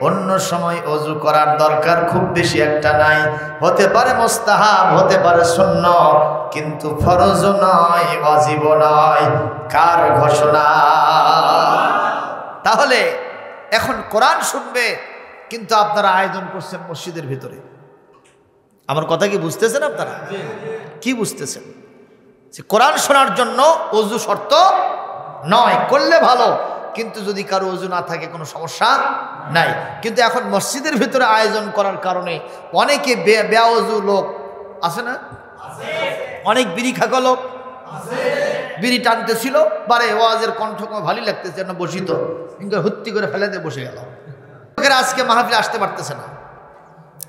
অন্য সময় ওযু করার দরকার খুব বেশি একটা নাই। হতে পারে মুস্তাহাব, হতে পারে সুন্নাত, কিন্তু ফরজও নয়, ওয়াজিবও নয়। কার ঘোষণা? তাহলে এখন কোরআন শুনবে, কিন্তু আপনারা আয়োজন করছেন মসজিদের ভিতরে। আমার কথা কি বুঝতেছেন আপনারা? কি বুঝতেছেন? যে কোরআন শোনার জন্য ওযু শর্ত নয়, করলে ভালো, কিন্তু যদি কারো ওযু না থাকে কোনো সমস্যা নাই। কিন্তু এখন মসজিদের ভিতরে আয়োজন করার কারণে অনেকে বেওযু লোক আছে না? অনেক বিড়ি খাকা লোক বিড়ি টানতেছিল, বারে ওয়াজের কণ্ঠ ভালোই লাগতেছে না, বসিত কিন্তু হুত্তি করে ফেলে দিয়ে বসে গেল। আজকে মাহফিলে আসতে পারতেছে না,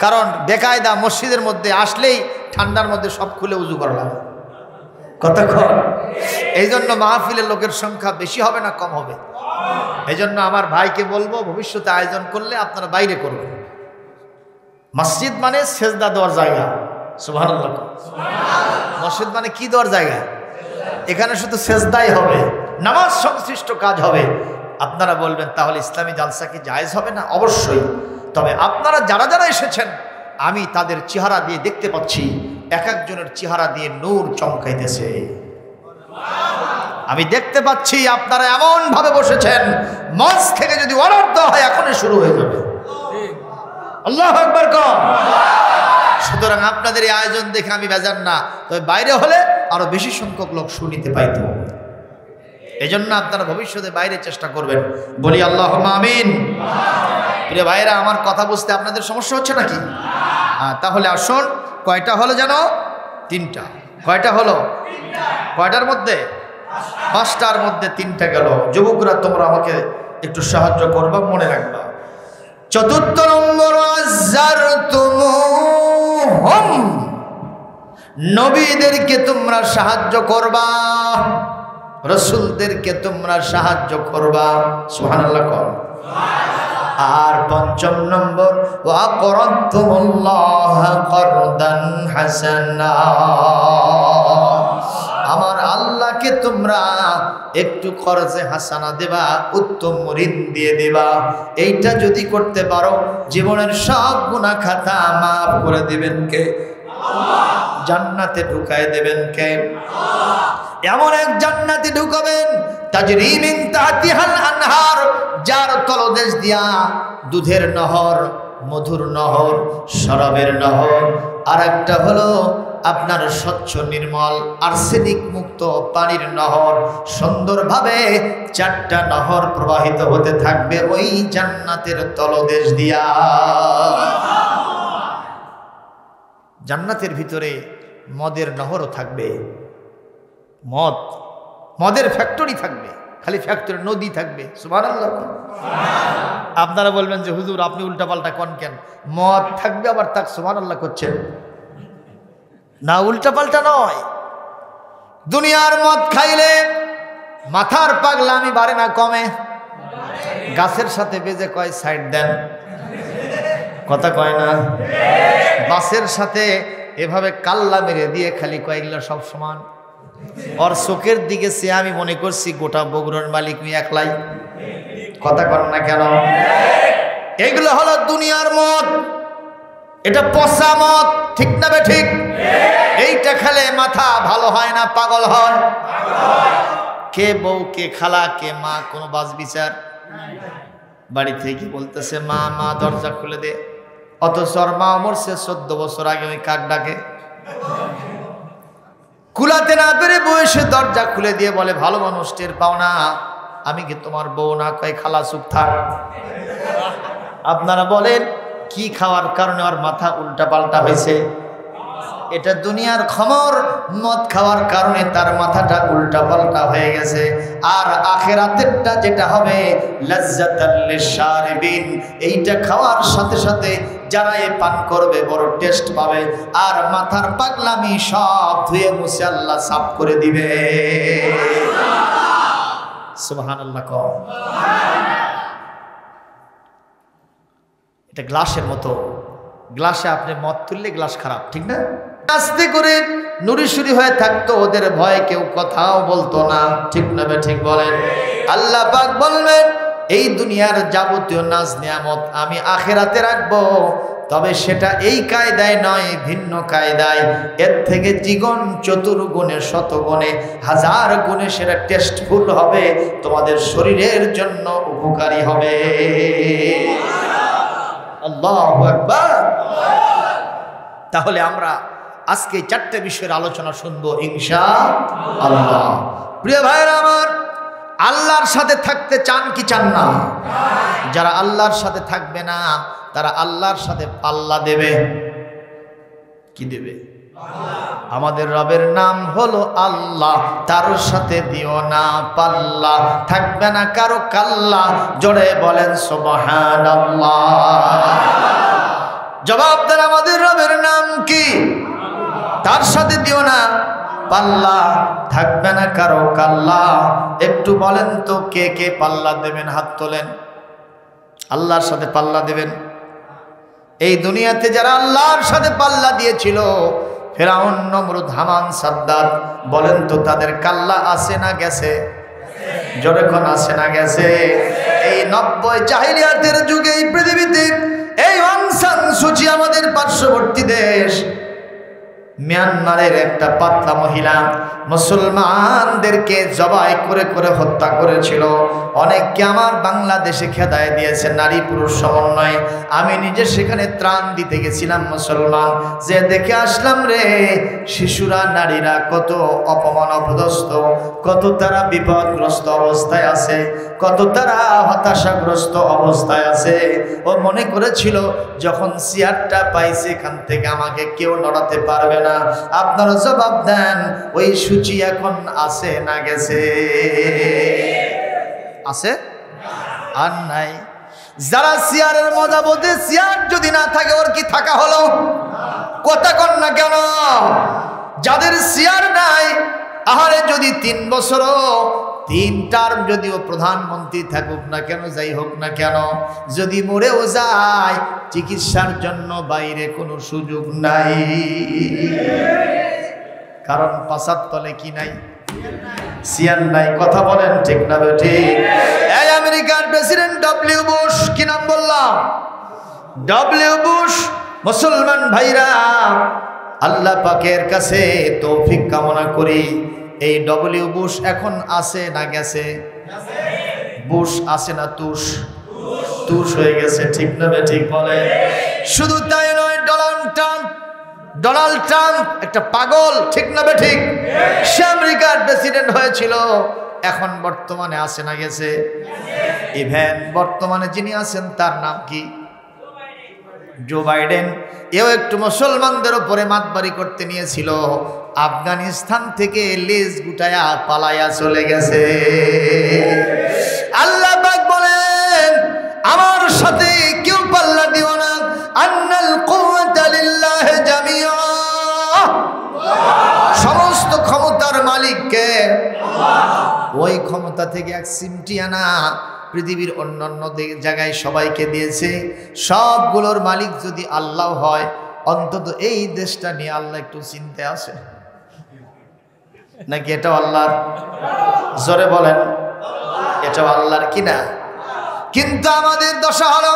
কারণ বেকায়দা মসজিদের মধ্যে আসলেই ঠান্ডার মধ্যে সব খুলে উজু করলাম। কতক্ষণ? এই জন্য মাহফিলের লোকের সংখ্যা বেশি হবে না কম হবে? এই জন্য আমার ভাইকে বলবো, ভবিষ্যতে আয়োজন করলে আপনারা বাইরে করবেন। মসজিদ মানে সেজদা দেওয়ার জায়গা। সুবহানাল্লাহ। মসজিদ মানে কি দেওয়ার জায়গা? এখানে শুধু সেজদাই হবে, নামাজ সংশ্লিষ্ট কাজ হবে। আপনারা বলবেন তাহলে ইসলামী জালসা কি জায়েজ হবে না? অবশ্যই। তবে আপনারা যারা যারা এসেছেন, আমি তাদের চেহারা দিয়ে দেখতে পাচ্ছি, এক একজনের চেহারা দিয়ে নূর চমকাইতেছে। আমি দেখতে পাচ্ছি আপনারা এমন ভাবে বসেছেন, মঞ্চ থেকে যদি অর্ডার দেওয়া হয় এখনই শুরু হয়ে যাবে। আল্লাহু আকবার কম। সুতরাং আপনাদের এই আয়োজন দেখে আমি বেজার না, তবে বাইরে হলে আরো বেশি সংখ্যক লোক শুনিতে পাইত। এই জন্য আপনারা ভবিষ্যতে বাইরে চেষ্টা করবেন। বলি আল্লাহুম্মা আমিন। প্রিয় ভাইরা, আমার কথা বুঝতে আপনাদের সমস্যা হচ্ছে নাকি? তাহলে আসুন, কয়টা হলো জানো? 3টা। কয়টা হলো? কয়টার মধ্যে? 5টার মধ্যে 3টা গেল। যুবকরা তোমরা আমাকে একটু সাহায্য করবা, মনে রাখবা। 4র্থ নম্বর, আযারতুমুহুম, নবীদেরকে তোমরা সাহায্য করবা, রাসূলদেরকে তোমরা সাহায্য করবা। সুবহানাল্লাহ কর। আর 5ম নম্বর, ওয়া করতুমুল্লাহ করদান হাসানা, আমার আল্লাহকে তোমরা একটু খরচে হাসানা দেবা, উত্তম ঋণ দিয়ে দেবা। এইটা যদি করতে পারো, জীবনের সব গুনাহ খাতা মাফ করে দিবেন কে? আল্লাহ। জান্নাতে ঢুকায় দেবেন কে? আল্লাহ। এমন এক জান্নাতে ঢুকাবেন, তাজরি মিন তাহতিহাল আনহার, যার তলদেশ দিয়া দুধের নহর, মধুর নহর, শরাবের নহর। আর একটা হলো আপনার স্বচ্ছ নির্মল আর্সেনিক মুক্ত পানির নহর। সুন্দরভাবে 4টা নহর প্রবাহিত হতে থাকবে ওই জান্নাতের তলদেশ দিয়া। জান্নাতের ভিতরে মদের নহরও থাকবে, মদের ফ্যাক্টরি থাকবে, খালি ফ্যাক্টরি নদী থাকবে। সুবহানাল্লাহ। আপনারা বলবেন যে হুজুর আপনি উল্টাপাল্টা কোন কেন? মদ থাকবে আবার তাক সুবহানাল্লাহ করছেন না, উল্টাপাল্টা নয়। দুনিয়ার মদ খাইলে মাথার পাগলামি বাড়ে না কমে? গাছের সাথে বেজে কয় সাইড দেন, কথা কয় না? বাসের সাথে এভাবে কাল্লা মেরে দিয়ে খালি কয়েকগুলো সব সমান। ওর চোখের দিকে সে আমি মনে করছি গোটা বগুড়ার মালিক আমি একলাই। কথা কর না কেন? এগুলো হলো দুনিয়ার মদ, এটা পচা মদ, ঠিক না বে ঠিক? এইটা খেলে মাথা ভালো হয় না, পাগল হয়। কে বউ, কে খালা, কে মা, কোনো বাজ বিচার? বাড়ি থেকে বলতেছে মা মা দরজা খুলে দে, অথচ ওর মা মরছে 14 বছর আগে। ওই কাক ডাকে, কুলাতে না পেরে বসে দরজা খুলে দিয়ে বলে, ভালো মানুষ টের পাও না, আমি কি তোমার বউ না? কয়, খালা চুপ থাক। আপনারা বলেন কি খাওয়ার কারণে ওর মাথা উল্টা পাল্টা হয়েছে? এটা দুনিয়ার খমর, মদ খাওয়ার কারণে তার মাথাটা উল্টা পাল্টা হয়ে গেছে। আর আখিরাতেরটা যেটা হবে লাজ্জাতাল লিশারিবিন, এইটা খাওয়ার সাথে সাথে যারা এ পান করবে বড় টেস্ট পাবে, আর মাথার পাগলামি সব ধুয়ে মুছে আল্লাহ সাফ করে দিবে। সুবহানাল্লাহ। এটা গ্লাসের মতো, গ্লাসে আপনি মদ তুললে গ্লাস খারাপ, ঠিক না? আস্তে করে নুরিসুরি হয়ে থাকতো, ওদের ভয়ে কেউ কথাও বলতো না, ঠিক না? ঠিক বলেন। আল্লাহ পাক বলবেন, এই দুনিয়ার যাবতীয় নাজ নিয়ামত আমি আখিরাতে রাখবো, তবে সেটা এই কায়দায় নয়, ভিন্ন কায়দায়। এর থেকে দ্বিগুণ, চতুর্গুণে, শতগুণে, হাজার গুণে সেটা টেস্টফুল হবে, তোমাদের শরীরের জন্য উপকারী হবে। আল্লাহু আকবার। তাহলে আমরা আজকে 4টে বিষয়ের আলোচনা শুনবো ইনশাআল্লাহ। প্রিয় ভাইরা আমার, আল্লাহর সাথে থাকতে চান কি চান না? যারা আল্লাহর সাথে থাকবে না তারা আল্লাহর সাথে পাল্লা দেবে। কি দেবে? আমাদের রবের নাম হলো আল্লাহ, তার সাথে দিও না পাল্লা, থাকবে না কারো কাল্লা। জোরে বলেন সুবহানাল্লাহ। জবাব দেন, আমাদের রবের নাম কি? তার সাথে দিও না পাল্লা, থাকবে না কারো কাল্লা। একটু বলেন তো, কে কে পাল্লা দেবেন? হাত তোলেন। আল্লাহর সাথে পাল্লা দেবেন। এই দুনিয়াতে যারা আল্লাহর সাথে পাল্লা দিয়েছিল, ফেরাউন, নমরুদ, হামান, সাদ্দাত, বলেন তো তাদের কাল্লা আছে না গেছে? জোরে কোন আছে না গেছে? এই 90 জাহিলিয়াতের যুগে এই পৃথিবীতে এই অং সান সূচি, আমাদের পার্শ্ববর্তী দেশ মিয়ানমারের একটা পাতলা মহিলা মুসলমানদেরকে জবাই করে করে হত্যা করেছিল। অনেককে আমার বাংলাদেশে খেদায় দিয়েছে নারী পুরুষ সমন্বয়ে। আমি নিজে সেখানে ত্রাণ দিতে গেছিলাম মুসলমান, যে দেখে আসলাম রে, শিশুরা, নারীরা কত অপমান অপদস্থ, কত তারা বিপদগ্রস্ত অবস্থায় আছে, কত তারা হতাশাগ্রস্ত অবস্থায় আছে। ও মনে করেছিল যখন চেয়ারটা পাইছে এখান থেকে আমাকে কেউ নড়াতে পারবে না। আপনারা জবাব দেন, ওই সূচি এখন আছে না গেছে? আছে আর নাই? যারা চেয়ারের মজা বোঝে, চেয়ার যদি না থাকে ওর কি থাকা হলো? কথা কন না কেন? যাদের চেয়ার নাই, আহারে যদি 3 বছরও 3 টার্ম যদিও প্রধানমন্ত্রী থাকুক না কেন, যাই হোক না কেন, যদি মরেও যায় চিকিৎসার জন্য বাইরে কোনো সুযোগ নাই। কারণ পাছার তলে কি নাই? চেয়ার নাই। কথা বলেন ঠিক না ঠিক? এই আমেরিকার প্রেসিডেন্ট ডব্লিউ বুশ, কি নাম বললাম? W Bush. মুসলমান ভাইরা, আল্লাহ পাকের কাছে তৌফিক কামনা করি, এই ডব্লিউ বুশ এখন আছে না গেছে? বুশ আছে না তুষ? তুষ হয়ে গেছে, ঠিক না ঠিক বলে? শুধু তাই নয়, ডোনাল্ড ট্রাম্প একটা পাগল, ঠিক না ঠিক? সে আমেরিকার প্রেসিডেন্ট হয়েছিল, এখন বর্তমানে আছে না গেছে? ইভেন বর্তমানে যিনি আছেন তার নাম কি? Joe Biden. এও একটু মুসলমানদের উপরে মাতবাড়ি করতে নিয়েছিল, আফগানিস্তান থেকে লেজ গুটায়া পালায়া চলে গেছে। আল্লাহ পাক বলেন, আমার সাথে কেউ পাল্লা দিও না। আন্নাল কুওয়াতা লিল্লাহি জামিআ, সমস্ত ক্ষমতার মালিক কে? ওই ক্ষমতা থেকে এক সিমটি আনা পৃথিবীর অন্যান্য জায়গায় সবাইকে দিয়েছে। সবগুলোর মালিক যদি আল্লাহ হয়, অন্তত এই দেশটা নিয়ে আল্লাহ একটু চিন্তা আছে নাকি? এটাও আল্লাহর? জোরে বলেন, এটাও আল্লাহর কিনা? কিন্তু আমাদের দশা হলো,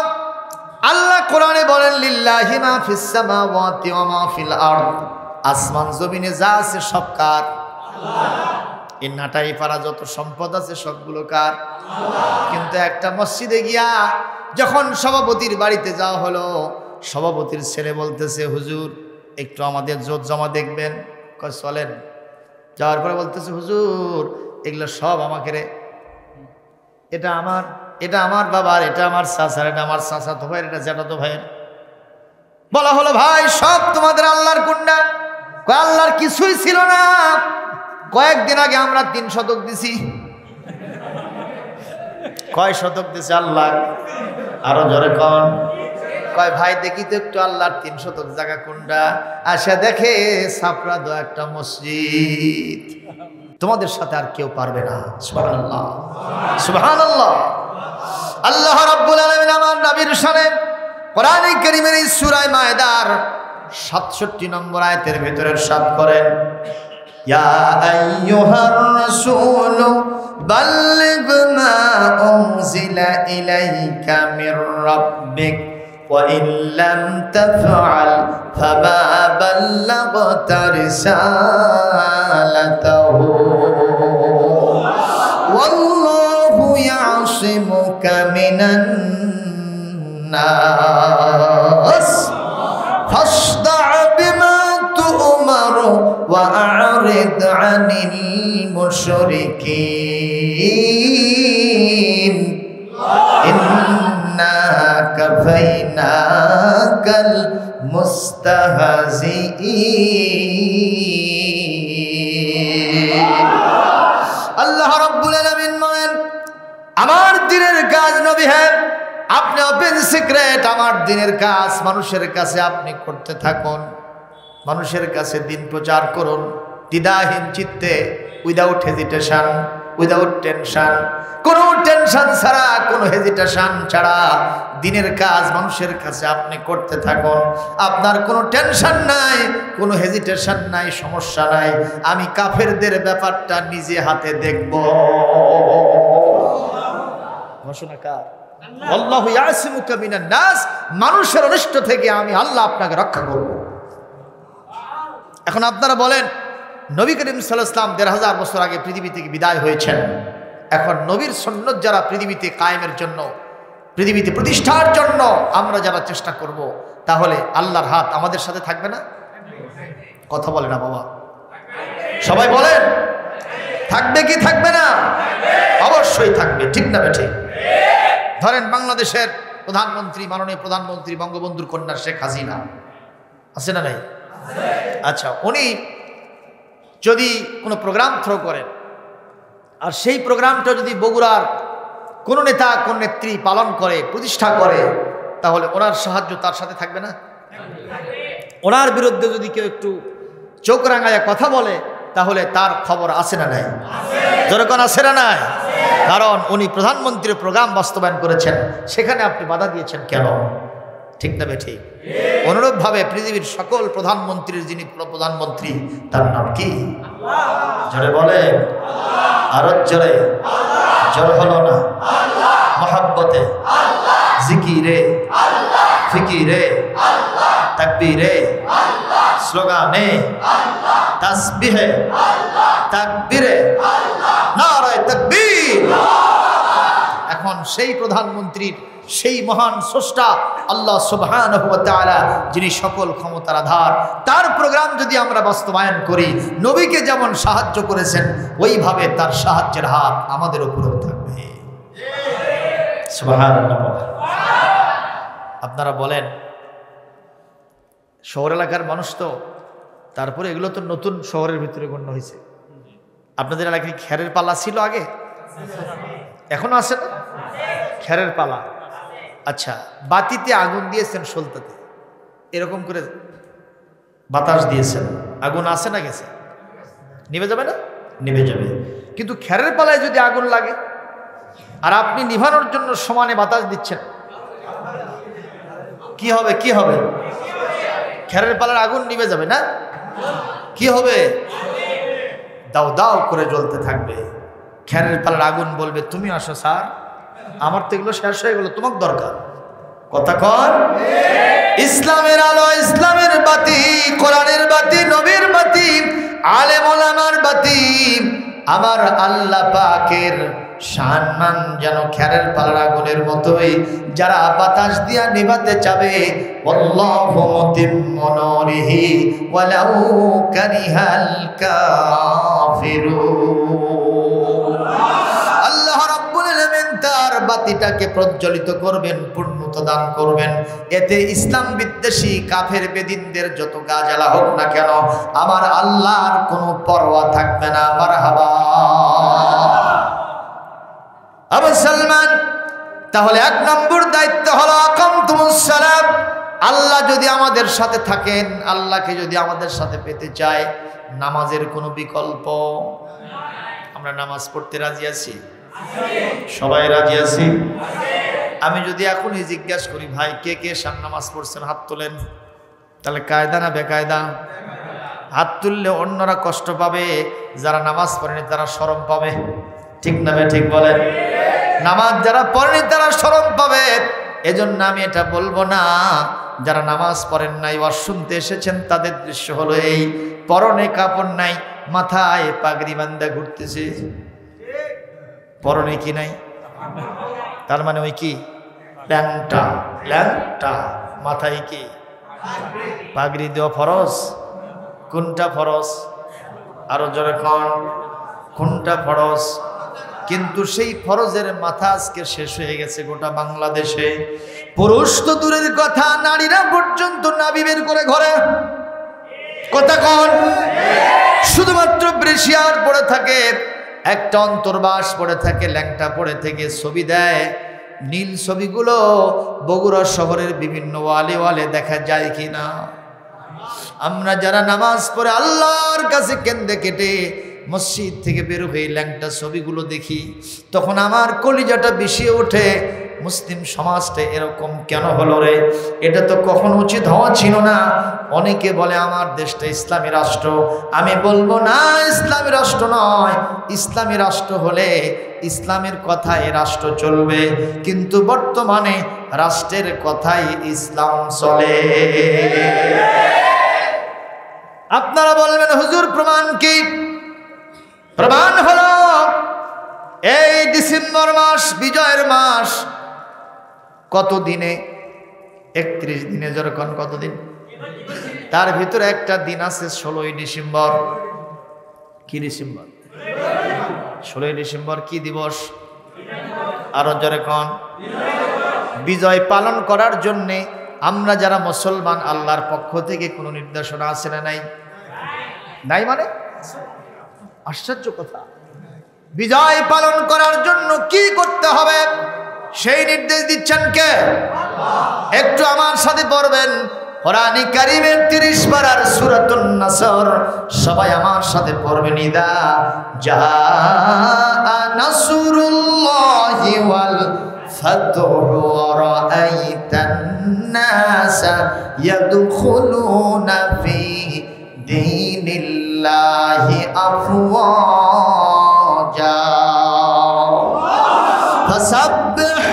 আল্লাহ কোরআনে বলেন, লিল্লাহি মা ফিস সামাওয়াতি ওয়া মা ফিল আরদ, আসমান জমিনে যা আছে সব কার? এই নাটাই পাড়া যত সম্পদ আছে সবগুলো কার? কিন্তু একটা মসজিদে গিয়া যখন সভাপতির বাড়িতে যাওয়া হলো, সভাপতির ছেলে বলতেছে, হুজুর একটু আমাদের জোত জমা দেখবেন। কয় চলেন। যাওয়ার পরে বলতেছে, হুজুর এগুলো সব আমাকে রে, এটা আমার বাবার, এটা আমার চাচার, এটা আমার চাচাতো ভাইয়ের, এটা জ্যাঠাতো ভাইয়ের। বলা হলো, ভাই সব তোমাদের আল্লাহর কুন্ডা। কয় আল্লাহর কিছুই ছিল না, কয়েকদিন আগে আমরা 3 শতক দিছি। কয় শতক দিছে আল্লাহ? আরো জোরে কন। কয় ভাই দেখি তো একটু আল্লাহর 3 শতক জায়গা কোনটা। আসা দেখে ছাপড়া দো একটা মসজিদ। তোমাদের সাথে আর কেউ পারবে না। সুবহানাল্লাহ, সুবহানাল্লাহ। আল্লাহ রাব্বুল আলামিন আমার নবীর শানে কোরআনে কারীমের এই সূরা মায়েদার 67 নম্বর আয়াতের ভিতরে ইরশাদ করেন, ইয়া আইয়ুহার রাসূল বাল্লিগ মা উনজিলা ইলাইকা মির রাব্বিক ওয়া ইন লাম তাফআল ফামা বাল্লাগতা রিসালাতাহু ওয়াল্লাহু ইয়াসিমুকা মিনান নাস ফাসদা বিমা তু'মার ওয়া আ'রিদ আনিল মুশরিকিন ইন্না কাফাইনাকাল মুস্তাহজিঈন। আল্লাহ রাব্বুল আলামিন বলেন, আমার দিনের কাজ নবী হ্যাঁ, আপনি ওপেন সিক্রেট আমার দিনের কাজ মানুষের কাছে আপনি করতে থাকুন, মানুষের কাছে দিন প্রচার করুন দ্বিধাহীন চিত্তে, উইদাউট হেজিটেশন, উইদাউট টেনশন, কোনো টেনশন ছাড়া, কোনো হেজিটেশন ছাড়া দিনের কাজ মানুষের কাছে আপনি করতে থাকুন। আপনার কোনো টেনশন নাই, কোনো হেজিটেশন নাই, সমস্যা নাই। আমি কাফেরদের ব্যাপারটা নিজে হাতে দেখব। ঘোষণা কার? আল্লাহু ইয়াসিমুকা মিনান নাস, মানুষের অনিষ্ট থেকে আমি আল্লাহ আপনাকে রক্ষা করব। এখন আপনারা বলেন, নবী করিম সাল্লাল্লাহু আলাইহি ওয়াসাল্লাম ১৫০০ বছর আগে পৃথিবী থেকে বিদায় হয়েছেন। এখন নবীর সুন্নাত যারা পৃথিবীতে কায়েমের জন্য, পৃথিবীতে প্রতিষ্ঠার জন্য আমরা যারা চেষ্টা করব, তাহলে আল্লাহর হাত আমাদের সাথে থাকবে না? কথা বলে না বাবা, সবাই বলেন থাকবে কি থাকবে না? অবশ্যই থাকবে, ঠিক না বেঠিক? ধরেন বাংলাদেশের প্রধানমন্ত্রী, মাননীয় প্রধানমন্ত্রী বঙ্গবন্ধুর কন্যা শেখ হাসিনা আছে না নাই? আচ্ছা, উনি যদি কোনো প্রোগ্রাম থ্রো করেন, আর সেই প্রোগ্রামটা যদি বগুড়ার কোনো নেতা, কোন নেত্রী পালন করে, প্রতিষ্ঠা করে, তাহলে ওনার সাহায্য তার সাথে থাকবে না? ওনার বিরুদ্ধে যদি কেউ একটু চোখ রাঙায় কথা বলে, তাহলে তার খবর আছে না নাই? যেরকম আছে না নাই? কারণ উনি প্রধানমন্ত্রীর প্রোগ্রাম বাস্তবায়ন করেছেন, সেখানে আপনি বাধা দিয়েছেন কেন? ঠিক না বেঠিক? অনুরূপভাবে পৃথিবীর সকল প্রধানমন্ত্রীর যিনি প্রধানমন্ত্রী, তার নাম কি? জোরে বলে, আরো জোরে। জোর হলো না? মহাব্বতে, জিকিরে, ফিকিরে, তাকবীরে, স্লোগানে, তাসবিহে, তাকবীরে, নারায়ে তাকবীর। এখন সেই প্রধানমন্ত্রীর, সেই মহান স্রষ্টা আল্লাহ সুবহানাহু ওয়া তাআলা, যিনি সকল ক্ষমতার আধার, তার প্রোগ্রাম যদি আমরা বাস্তবায়ন করি, নবীকে যেমন সাহায্য করেছেন, ওইভাবে তার সাহায্যের হাত আমাদের উপরেও থাকবে। সুবহানাল্লাহ। আপনারা বলেন, শহর এলাকার মানুষ তো, তারপরে এগুলো তো নতুন শহরের ভিতরে গণ্য হয়েছে। আপনাদের এলাকায় খেরের পালা ছিল আগে, এখনো আছে না খেরের পালা? আচ্ছা, বাতিতে আগুন দিয়েছেন সলতাতে, এরকম করে বাতাস দিয়েছেন, আগুন আছে না গেছে? নিভে যাবে না? নিভে যাবে। কিন্তু খেরের পালায় যদি আগুন লাগে আর আপনি নিভানোর জন্য সমানে বাতাস দিচ্ছেন, কি হবে? কি হবে? খেরের পালার আগুন নিভে যাবে না? কি হবে? দাও দাও করে জ্বলতে থাকবে। খেরের পালার আগুন বলবে, তুমি আসো স্যার, আমার তো এগুলো শেষ হয়ে গেল, তোমাকে দরকার। কথা কর। ইসলামের আলো, ইসলামের বাতি, কোরআনের বাতি, নবীর বাতি, আলেম ওলামার বাতি, আমার আল্লাহ পাকের সম্মান যেন খেরের পালার আগুনের মতোই যারা বাতাস দিয়া নিভাতে চাবে আল্লাহু মুতিম্মু নূরিহি ওয়ালাউ কারিহাল কাফিরুন। আল্লাহ রাব্বুল আলামিন তার বাতিটাকে প্রজ্বলিত করবেন, পূর্ণতা দান করবেন। এতে ইসলাম বিদ্বেষী কাফের বেদিনদের যত গা জ্বালা হোক না কেন আমার আল্লাহর কোনো পরোয়া থাকবে না। মারহাবা। আবু সালমান, তাহলে 1 নম্বর দায়িত্ব হলো আকামতুমুস সালাত। আল্লাহ যদি আমাদের সাথে থাকেন, আল্লাহকে যদি আমাদের সাথে পেতে চায়, নামাজের কোনো বিকল্প। আমরা নামাজ পড়তে রাজি আছি? সবাই রাজি আছি? আমি যদি এখনই জিজ্ঞাসা করি ভাই কে কে শান নামাজ পড়ছেন হাত তোলেন, তাহলে কায়দা না বেকায়দা? হাত তুললে অন্যরা কষ্ট পাবে, যারা নামাজ পড়েনি তারা শরম পাবে। ঠিক না? ঠিক বলেন। নামাজ যারা পড়েনি তারা শরম পাবে। এজন্য আমি এটা বলবো না। যারা নামাজ পড়েন নাই ওয়াজ শুনতে এসেছেন তাদের দৃশ্য হলো এই, পরনে কাপড় নাই, মাথায় পাগড়ি বান্ধা ঘুরতেছে। পরনে কি নাই? তার মানে ওই কি ল্যাংটা, ল্যাংটা। মাথায় কি পাগড়ি দেওয়া ফরজ? কোনটা ফরজ? আরো জোরে কোনটা ফরজ? কিন্তু সেই ফরজের মাথা আজকে শেষ হয়ে গেছে গোটা বাংলাদেশে। পুরুষ তো দূরের কথা, নারীরা পর্যন্ত নাভি বের করে ঘরে কথা কন, শুধুমাত্র ব্রেশিয়ার পড়ে থাকে, একটা অন্তর্বাস পড়ে থাকে, ল্যাংটা পড়ে থেকে ছবি দেয়। নীল ছবিগুলো বগুড়া শহরের বিভিন্ন ওয়ালে ওয়ালে দেখা যায় কিনা? আমরা যারা নামাজ পড়ে আল্লাহর কাছে কেন্দ্রে কেটে মসজিদ থেকে বের হয়ে ল্যাংটা ছবিগুলো দেখি, তখন আমার কলিজাটা বিষিয়ে ওঠে। মুসলিম সমাজটা এরকম কেন হলো রে? এটা তো কখনো উচিত হওয়া ছিল না। অনেকে বলে আমার দেশটা ইসলামী রাষ্ট্র। আমি বলবো না, ইসলামী রাষ্ট্র নয়। ইসলামী রাষ্ট্র হলে ইসলামের কথায় রাষ্ট্র চলবে, কিন্তু বর্তমানে রাষ্ট্রের কথাই ইসলাম চলে। আপনারা বলবেন হুজুর প্রমাণ কি? প্রমাণ হলো এই ডিসেম্বর মাস, বিজয়ের মাস। কত দিনে? 31 দিনে। যখন কতদিন? তার ভিতরে একটা দিন আছে 16ই ডিসেম্বর। কি ডিসেম্বর? 16ই ডিসেম্বর কি দিবস? আরো জোরে কোন? বিজয় পালন করার জন্যে আমরা যারা মুসলমান, আল্লাহর পক্ষ থেকে কোনো নির্দেশনা আছে না নাই? নাই মানে আশ্চর্য কথা। বিজয় পালন করার জন্য কি করতে হবে সেই নির্দেশ দিচ্ছেন কে? একটু আমার সাথে পড়বেন কোরআন কারীমের 30 পারার সূরাতুন নাসর। সবাই আমার সাথে পড়বেন। ইদা জাআ নাসরুল্লাহি ওয়াল ফাতহু ওয়া রাআইতান নাসা ইয়াদখুলুনা ফি দীনিল্লাহি আফওয়াজা ফাসাব্বিহ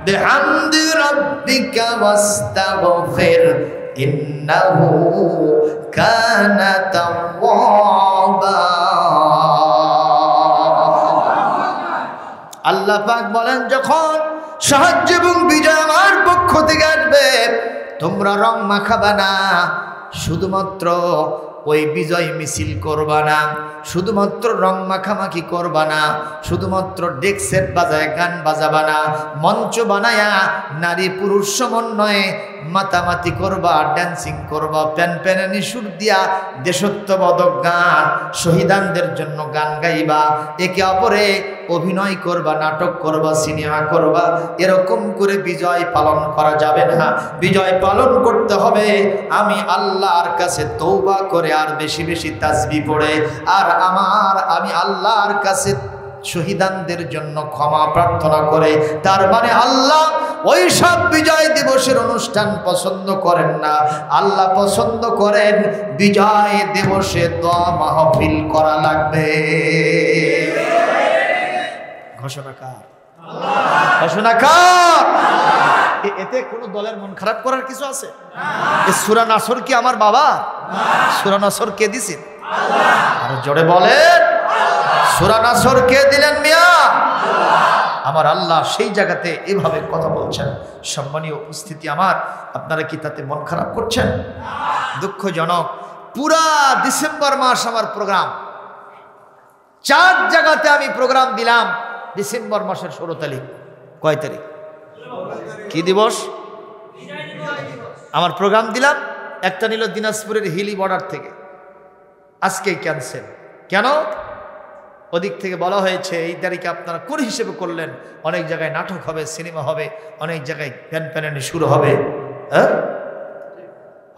বিহামদি রাব্বিকা ওয়াস্তাগফির ইন্নাহু কানা তাওয়াবা। আল্লাহ পাক বলেন, যখন সাহায্য এবং বিজয় আমার পক্ষ থেকে আসবে, তোমরা রং মাখাবা না, শুধুমাত্র ওই বিজয় মিছিল করবা না, শুধুমাত্র রং মাখামাখি করবা না, শুধুমাত্র ডেক সেট বাজায় গান বাজাবা না, মঞ্চ বানায়া নারী পুরুষ সমন্বয়ে মাতামাতি করবা, ড্যান্সিং করবা, প্যান প্যানানি সুর দিয়া দেশত্ববোধক গান, শহীদানদের জন্য গান গাইবা, একে অপরে অভিনয় করবা, নাটক করবা, সিনেমা করবা। এরকম করে বিজয় পালন করা যাবে না। বিজয় পালন করতে হবে আমি আল্লাহর কাছে তওবা করে আর বেশি বেশি তাসবিহ পড়ে, আর আমি আল্লাহর কাছে শহীদানদের জন্য ক্ষমা প্রার্থনা করে। তার মানে আল্লাহ ওই সব বিজয় দিবসের অনুষ্ঠান পছন্দ করেন না। আল্লাহ পছন্দ করেন বিজয় দিবসে দোয়া মাহফিল করা লাগবে। ঘোষণাকার ঘোষণাকার। এতে কোনো দলের মন খারাপ করার কিছু আছে? সূরা নাসর কি আমার বাবা? সূরা নাসর কে দিছেন? আর জোরে বলেন সূরা নাসর কে দিলেন মিয়া? আমার আল্লাহ সেই জায়গাতে এভাবে কথা বলছেন। সম্মানীয় উপস্থিতি আমার, আপনারা কি তাতে মন খারাপ করছেন? দুঃখজনক, পুরা ডিসেম্বর মাস আমার প্রোগ্রাম, 4 জায়গাতে আমি প্রোগ্রাম দিলাম। ডিসেম্বর মাসের 16 তারিখ, কয় তারিখ? কি দিবস? আমার প্রোগ্রাম দিলাম। একটা নিল দিনাজপুরের হিলি বর্ডার থেকে, আজকে ক্যান্সেল। কেন? ওদিক থেকে বলা হয়েছে এই তারিখে আপনারা কোন হিসেবে করলেন? অনেক জায়গায় নাটক হবে, সিনেমা হবে, অনেক জায়গায় প্যানপ্যানানি শুরু হবে, হ্যাঁ,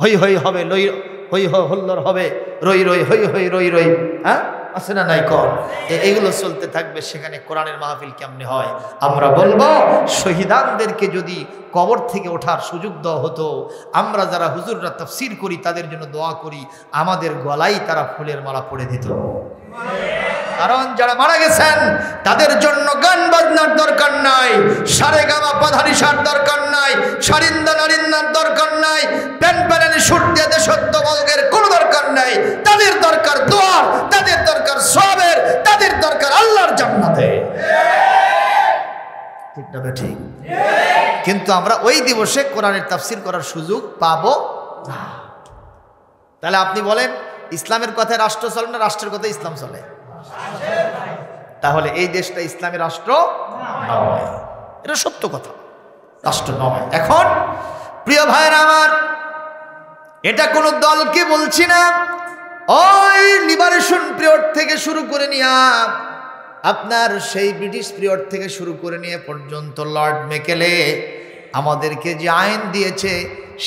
হই হই হবে, লই হই হল্লোর হবে, রই রই হই হই রই রই, হ্যাঁ, আছে না নাই কর, এগুলো চলতে থাকবে। সেখানে কোরআনের মাহফিল কেমনে হয়? আমরা বলবো শহীদানদেরকে যদি কবর থেকে ওঠার সুযোগ দেওয়া হতো, আমরা যারা হুজুররা তাফসীর করি তাদের জন্য দোয়া করি, আমাদের গলায় তারা ফুলের মালা পড়ে দিত। কারণ যারা মারা গেছেন তাদের জন্য গান বাজনার দরকার নাই, সারেগামা পাধানিসার দরকার নাই, সারিন্দা নারিন্দার দরকার নাই, প্যানপ্যানানি সুর দিয়ে দেশত্ববোধকের কোনো দরকার নাই। তাদের দরকার দোয়ার, তাদের দরকার সওয়াবের, তাদের দরকার আল্লাহর জান্নাতে। ঠিক না ঠিক? কিন্তু আমরা ওই দিবসে কোরআনের তাফসীর করার সুযোগ পাবো না। তাহলে আপনি বলেন, ইসলামের কথায় রাষ্ট্র চলে না রাষ্ট্রের কথায় ইসলাম চলে? তাহলে এই দেশটা ইসলামী রাষ্ট্র নয়, এটা সত্য কথা, রাষ্ট্র নয়। এখন প্রিয় ভাইরা আমার, এটা কোনো দলকে বলছি না, ওই লিবারেশন পিরিয়ড থেকে শুরু করে নিয়ে আপনার সেই ব্রিটিশ পিরিয়ড থেকে শুরু করে নিয়ে পর্যন্ত লর্ড মেকেলে আমাদেরকে যে আইন দিয়েছে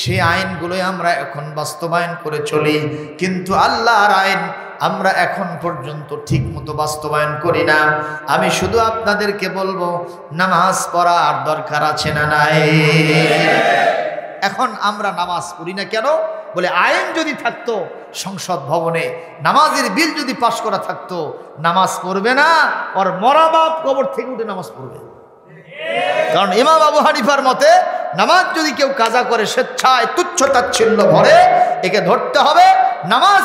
সেই আইনগুলোই আমরা এখন বাস্তবায়ন করে চলি। কিন্তু আল্লাহর আইন আমরা এখন পর্যন্ত ঠিক মতো বাস্তবায়ন করি না। আমি শুধু আপনাদেরকে বলবো, নামাজ পড়ার দরকার আছে না নাই? এখন আমরা নামাজ পড়ি না কেন? বলে আইন যদি থাকতো সংসদ ভবনে, নামাজের বিল যদি পাশ করা থাকতো, নামাজ পড়বে না, ওর মরা বাপ কবর থেকে উঠে নামাজ পড়বে। কারণ ইমাম আবু হানিফার মতে নামাজ যদি কেউ কাজা করে স্বেচ্ছায় তুচ্ছ তাচ্ছিল্য ভরে, একে ধরতে হবে। নামাজ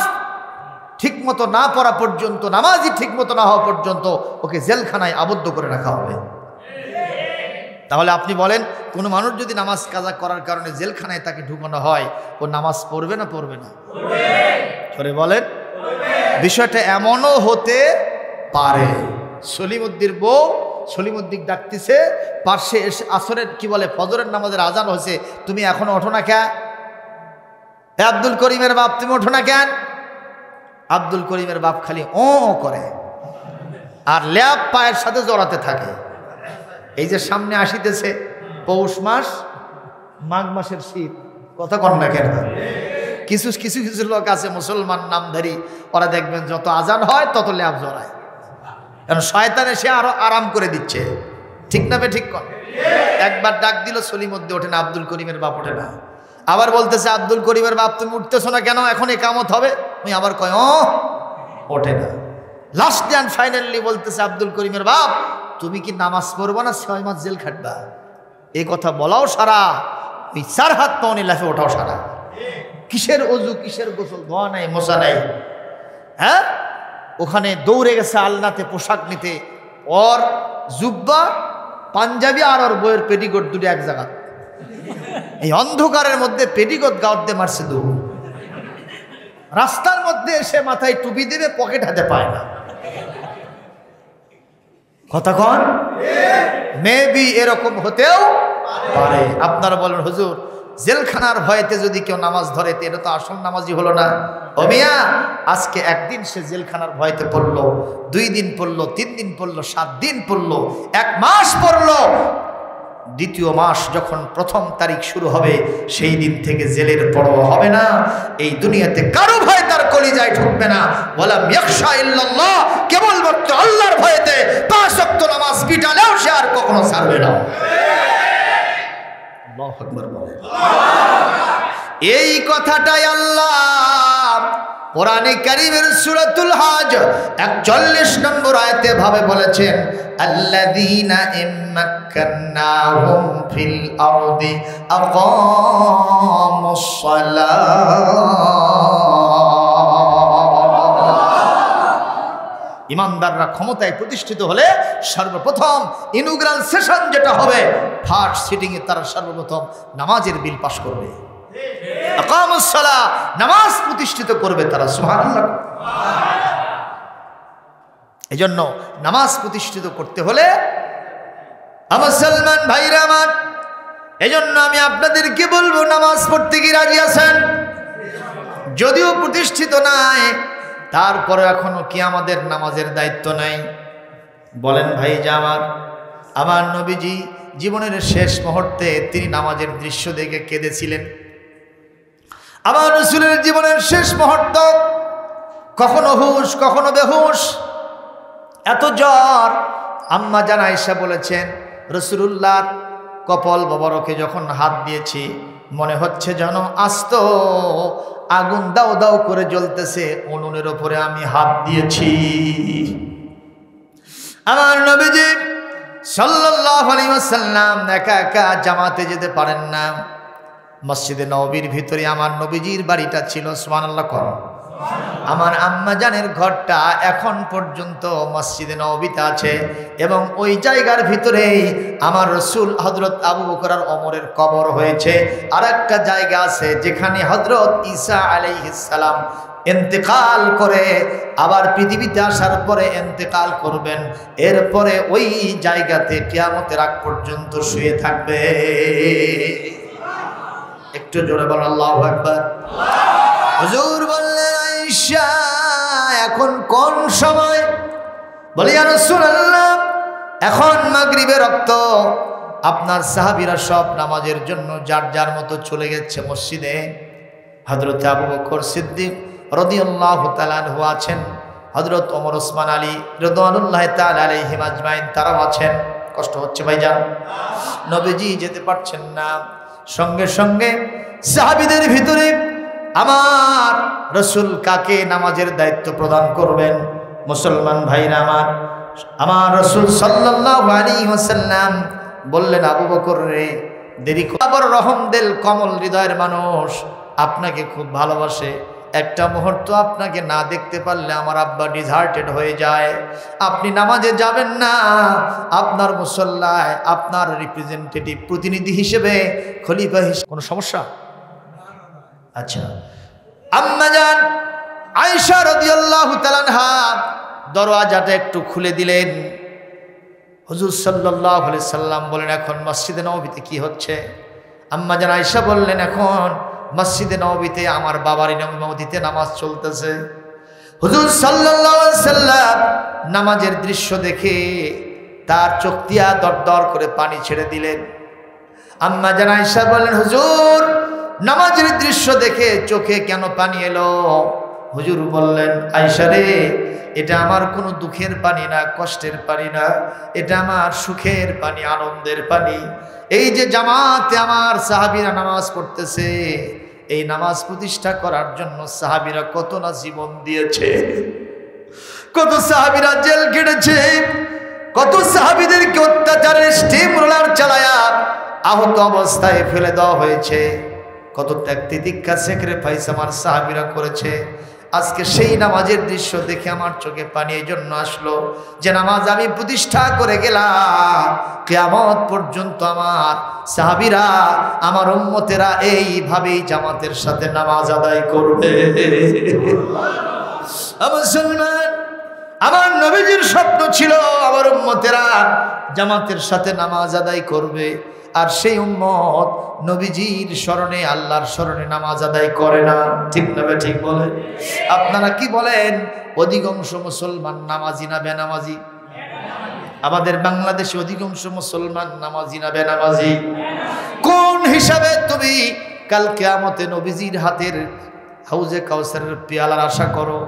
ঠিক মতো না পড়া পর্যন্ত, নামাজই ঠিক মতো না হওয়া পর্যন্ত ওকে জেলখানায় আবদ্ধ করে রাখা হবে। তাহলে আপনি বলেন, কোনো মানুষ যদি নামাজ কাজা করার কারণে জেলখানায় তাকে ঢুকানো হয়, ও নামাজ পড়বে না পড়বে না? করে বলেন। বিষয়টা এমনও হতে পারে, সলিমুদ্দির বউ সলিমুদ্দিক ডাকতেছে, পার্শ্বে এসে আসরের কি বলে ফজরের নামাজের আজান হয়েছে, তুমি এখনো ওঠো না কেন? আব্দুল করিমের বাপ, তুমি ওঠো না কেন? আব্দুল করিমের বাপ খালি ও করে আর ল্যাব পায়ের সাথে জড়াতে থাকে। এই যে সামনে আসিতেছে পৌষ মাস, মাঘ মাসের শীত, কথা কন না কেন? কিছু কিছু কিছু লোক আছে মুসলমান নামধারী, ওরা দেখবেন যত আজান হয় তত ল্যাব জড়ায়, কারণ শয়তান এসে আরো আরাম করে দিচ্ছে। ঠিক না বে ঠিক কর? একবার ডাক দিল, সলিমুদ্দিন ওঠে না, আব্দুল করিমের বাপ ওঠে না। আবার বলতেছে, আব্দুল করিমের বাপ তুমি উঠতেছো না কেন? এখন একামত হবে। আমি আবার কয় ওঠে না। লাস্ট অ্যান্ড ফাইনালি বলতেছে, আব্দুল করিমের বাপ তুমি কি নামাজ পড়বো না 6 মাস জেল খাটবা? এই কথা বলাও সারা, ওই 4 হাত পাওনি লাফে ওঠাও সারা। কিসের অজু, কিসের গোসল, ধোয়া নাই, মশা নাই, হ্যাঁ? ওখানে দৌড়ে গেছে আলনাতে পোশাক নিতে, ওর জুব্বা পাঞ্জাবি আর ওর বইয়ের পেটিকোট দুটো এক জায়গা। এই অন্ধকারের মধ্যে পেটিকোট গাওয়ার দিয়ে মারছে দৌড়। রাস্তার মধ্যে এসে মাথায় টুপি দেবে, পকেট হাতে পায় না। কথা কন? মেবি এরকম হতেও পারে। আপনারা বলেন, হুজুর জেলখানার ভয়েতে যদি কেউ নামাজ ধরে, এটা তো আসল নামাজই হলো না। ও মিয়া, আজকে একদিন সে জেলখানার ভয়েতে পড়লো, 2 দিন পড়লো, 3 দিন পড়লো, 7 দিন পড়লো, 1 মাস পড়লো। দ্বিতীয় মাস যখন 1ম তারিখ শুরু হবে, সেই দিন থেকে জেলের পরোয়া হবে না। এই দুনিয়াতে কারো ভয় তার কলিজায় ঢুকবে না। ওয়ালাম ইয়াখশা ইল্লাল্লাহ, কেবলমাত্র আল্লাহর ভয়েতে 5 ওয়াক্ত নামাজ পিটালেও সে আর কখনো ছাড়বে না। আল্লাহু আকবার বলে। এই কথাটাই আল্লাহ কোরআনে কারীমের সূরাতুল হজ 41 নম্বর আয়াতে ভাবে বলেছেন, আল্লাযীনা ইম্মাক্কান্নাহুম ফিল আরদি আকামুস সালাহ। ইমানদাররা ক্ষমতায় প্রতিষ্ঠিত হলে সর্বপ্রথম ইনগ্রাল সেশন যেটা হবে, ফার্স্ট সিটিংয়ে তারা সর্বপ্রথম নামাজের বিল পাশ করবে, আকামুস সালাহ, নামাজ প্রতিষ্ঠিত করবে তারা। সুবহানাল্লাহ। এজন্য নামাজ প্রতিষ্ঠিত করতে হলে আমার মুসলমান ভাইরা আমার, এজন্য আমি আপনাদেরকে বলবো নামাজ পড়তে কি রাজি আছেন? যদিও প্রতিষ্ঠিত নাই, তারপরে এখনো কি আমাদের নামাজের দায়িত্ব নাই? বলেন ভাই যে আমার নবীজি জীবনের শেষ মুহূর্তে তিনি নামাজের দৃশ্য দেখে কেঁদেছিলেন। আমার রাসূলের জীবনের শেষ মুহূর্ত, কখনো হুশ কখনো বেহুশ, এত জ্বর। আম্মা জান আয়েশা বলেছেন, রাসূলুল্লাহ কপাল মোবারকে যখন হাত দিয়েছি মনে হচ্ছে যেন আস্ত আগুন দাও দাও করে জ্বলতেছে, উনুনের ওপরে আমি হাত দিয়েছি। আমার নবীজি সাল্লাল্লাহু আলাইহি ওয়াসাল্লাম একা একা জামাতে যেতে পারেন না। মসজিদে নববীর ভিতরে আমার নবীজির বাড়িটা ছিল। সুবহানাল্লাহ। আমার আম্মা জানের ঘরটা এখন পর্যন্ত মসজিদে নববীতে আছে, এবং ওই জায়গার ভিতরেই আমার রাসূল হযরত আবু বকর আর ওমরের কবর হয়েছে। আর একটা জায়গা আছে যেখানে হযরত ঈসা আলাইহিস সালাম ইন্তেকাল করে আবার পৃথিবীতে আসার পরে ইন্তেকাল করবেন, এরপরে ওই জায়গাতে কিয়ামতের আগ পর্যন্ত শুয়ে থাকবে। একটু জোরে বলেন আল্লাহু আকবার। হুজুর বললেন, আয়েশা এখন কোন সময়? বলি ইয়া রাসূলুল্লাহ, এখন মাগরিবের রক্ত। আপনার সাহাবীরা সব নামাজের জন্য যার যার মতো চলে গেছে মসজিদে। হযরত আবু বকর সিদ্দিক রাদিয়াল্লাহু তাআলা আনহু আছেন, হযরত ওমর ওসমান আলী রাদিয়াল্লাহু তাআলা আলাইহিম আজমাইন তারাও আছেন। কষ্ট হচ্ছে ভাইজান, নবীজি যেতে পারছেন না। সঙ্গে সঙ্গে সাহাবীদের ভিতরে আমার রাসূল কাকে নামাজের দায়িত্ব প্রদান করবেন? মুসলমান ভাইরা আমার রাসূল সাল্লাল্লাহু আলাইহি ওয়াসাল্লাম বললেন, আবু বকর রে, দেরি খবর রহম দিল, কমল হৃদয়ের মানুষ, আপনাকে খুব ভালোবাসে। একটা মুহূর্ত আপনাকে না দেখতে পারলে আমার আব্বা ডিসহার্টেড হয়ে যায়। আপনি নামাজে যাবেন না, আপনার মুসল্লায় আপনার রিপ্রেজেন্টেটিভ প্রতিনিধি হিসেবে, খলিফা হিসেবে। কোনো সমস্যা? আচ্ছা। আম্মা জান আয়েশা রাদিয়াল্লাহু তাআলা আনহা দরওয়াজাটা একটু খুলে দিলেন। হুজুর সাল্লাল্লাহু আলাইহি সাল্লাম বলেন, এখন মসজিদে নববীতে কি হচ্ছে? আম্মা জান আয়েশা বললেন, এখন মসজিদে নববীতে আমার বাবার ইমামতিতে নামাজ চলতেছে। হুজুর সাল্লাল্লাহু আলাইহি সাল্লাম নামাজের দৃশ্য দেখে তার চোখ দিয়া দরদর করে পানি ছেড়ে দিলেন। আম্মা জান আয়েশা বললেন, হুজুর নামাজের দৃশ্য দেখে চোখে কেন পানি এলো? হুজুর বললেন, আয়েশা রে, এটা আমার কোনো দুঃখের পানি না, কষ্টের পানি না, এটা আমার সুখের পানি, আনন্দের পানি। এই যে জামাতে আমার সাহাবীরা নামাজ পড়তেছে, এই নামাজ প্রতিষ্ঠা করার জন্য সাহাবীরা কত না জীবন দিয়েছে, কত সাহাবীরা জেল কেটেছে, কত সাহাবীদেরকে অত্যাচারের স্টিম রোলার চালায়া আহত অবস্থায় ফেলে দেওয়া হয়েছে, কত ত্যাগ তিতিক্ষা স্যাক্রিফাইস আমার সাহাবীরা করেছে। আজকে সেই নামাজের দৃশ্য দেখে আমার চোখে পানি এই জন্য আসলো যে নামাজ আমি প্রতিষ্ঠা করে গেলাম, কিয়ামত পর্যন্ত আমার সাহাবীরা, আমার উম্মতেরা এইভাবেই জামাতের সাথে নামাজ আদায় করবে। মুসলমান, আমার নবীজির স্বপ্ন ছিল আমার উম্মতেরা জামাতের সাথে নামাজ আদায় করবে, আর সেই উম্মত নবীজির স্মরণে, আল্লাহর স্মরণে নামাজ আদায় করে না। ঠিক না? ঠিক বলেন? আপনারা কি বলেন? অধিকাংশ মুসলমান নামাজি না বেনামাজি? আমাদের বাংলাদেশে অধিকাংশ মুসলমান নামাজি না বেনামাজি? কোন হিসাবে তুমি কাল কিয়ামতে নবীজির হাতের হাউজে কাউসারের পেয়ালার আশা করো?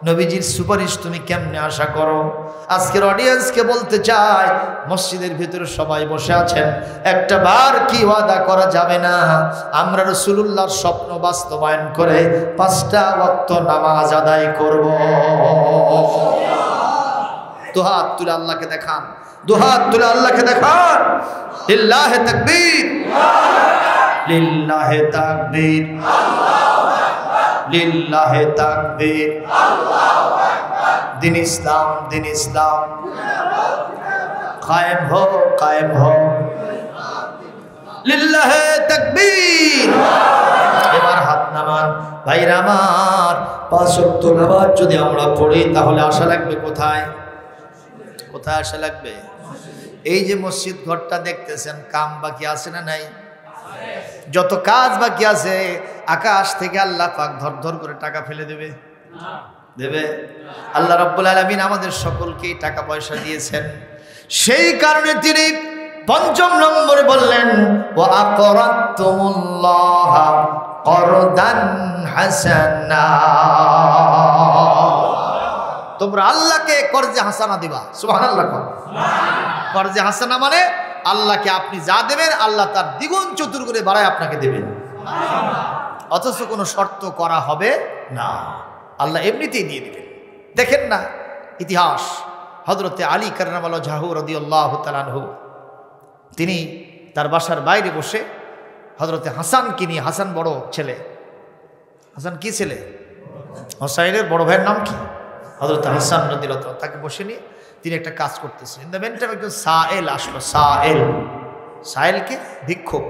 নবীজির সুপারিশ তুমি কেমনে আশা করো? আজকের অডিয়েন্সকে বলতে চাই, মসজিদের ভিতরে সবাই বসে আছেন, একটা বার কি ওয়াদা করা যাবে না আমরা রাসূলুল্লাহর স্বপ্ন বাস্তবায়ন করে 5টা ওয়াক্ত নামাজ আদায় করব? দুহাত তুলে আল্লাহকে দেখান, দুহাত তুলে আল্লাহকে দেখান। লিল্লাহে তাকবীর, লিল্লাহে তাকবীর, লিল্লাহে তাকবীর, আল্লাহু আকবার, दिन इस्लाम कायम हो लिल्लाह तकबीर এবার হাত নামান ভাইরা আমার পাঁচ ওয়াক্ত নামাজ যদি আমরা পড়ি তাহলে আশা লাগবে কোথায় আশা লাগবে এই যে মসজিদ ঘরটা দেখতেছেন কাম বাকি আছে না নাই যত কাজ বাকি আছে আকাশ থেকে আল্লাহ পাক ধর করে টাকা ফেলে দেবে আল্লাহ রাব্বুল আলামিন আমাদের সকলকে টাকা পয়সা দিয়েছেন সেই কারণে তিনি পঞ্চম নম্বরে বললেন ওয়া আকরাতুমুল্লাহ করদান হাসানা তোমরা আল্লাহকে কর্জে হাসানা দিবা সুবহানাল্লাহ কর্জে হাসানা মানে আল্লাহকে আপনি যা দেবেন আল্লাহ তার দ্বিগুণ চতুর্গুণে বাড়ায় আপনাকে দেবেন অথচ কোনো শর্ত করা হবে না আল্লাহ এমনিতেই দিয়ে দেবেন দেখেন না ইতিহাস হযরতে আলী কাররামাল্লাহু ওয়াজহু রাদিয়াল্লাহু তাআলা আনহু তিনি তার বাসার বাইরে বসে হযরতে হাসানকে নিয়ে হাসান বড় ছেলে হাসান কি ছেলে হোসাইনের বড় ভাইয়ের নাম কি হযরত হাসান রাদিয়াল্লাহু তাআলা তাকে বসে নিয়ে তিনি একটা কাজ করতেছেন ইন দ্য মেনটাইম একজন সায়েল আসলো সায়েলকে ভিক্ষুক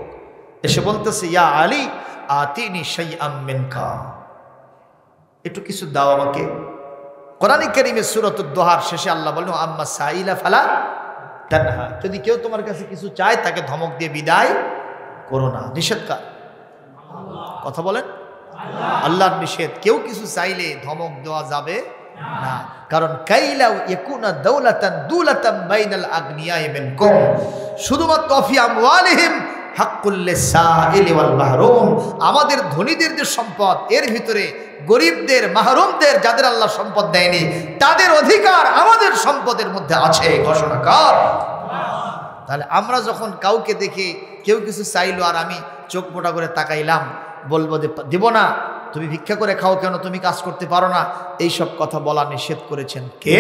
এসে বলতেছে ইয়া আলী আতিনি শাইআম মিনকা একটু কিছু দাও আমাকে কোরআনে কারীমের সূরাতুদ দুহার শেষে আল্লাহ বলেন আম্মা সাইলা ফালা তানহা যদি কেউ তোমার কাছে কিছু চায় তাকে ধমক দিয়ে বিদায় করো না নিষেধ কার কথা বলেন আল্লাহর নিষেধ কেউ কিছু চাইলে ধমক দেওয়া যাবে না কারণ কাইলাউ ইয়াকুনা দুলাতান বাইনাল আগনিয়াই মিনকুম শুধুমাত্র ফি আমওয়ালিহিম হাক্কুল লিসাইলি ওয়াল মাহরুম আমাদের ধনীদের যে সম্পদ এর ভিতরে গরিবদের মাহরুমদের যাদের আল্লাহ সম্পদ দেয়নি তাদের অধিকার আমাদের সম্পদের মধ্যে আছে ঘোষণা কর তাহলে আমরা যখন কাউকে দেখে কেউ কিছু চাইলো আর আমি চোখ মোটা করে তাকাইলাম বলবো যে দেব না তুমি ভিক্ষা করে খাও কেন তুমি কাজ করতে পারো না এই সব কথা বলা নিষেধ করেছেন কে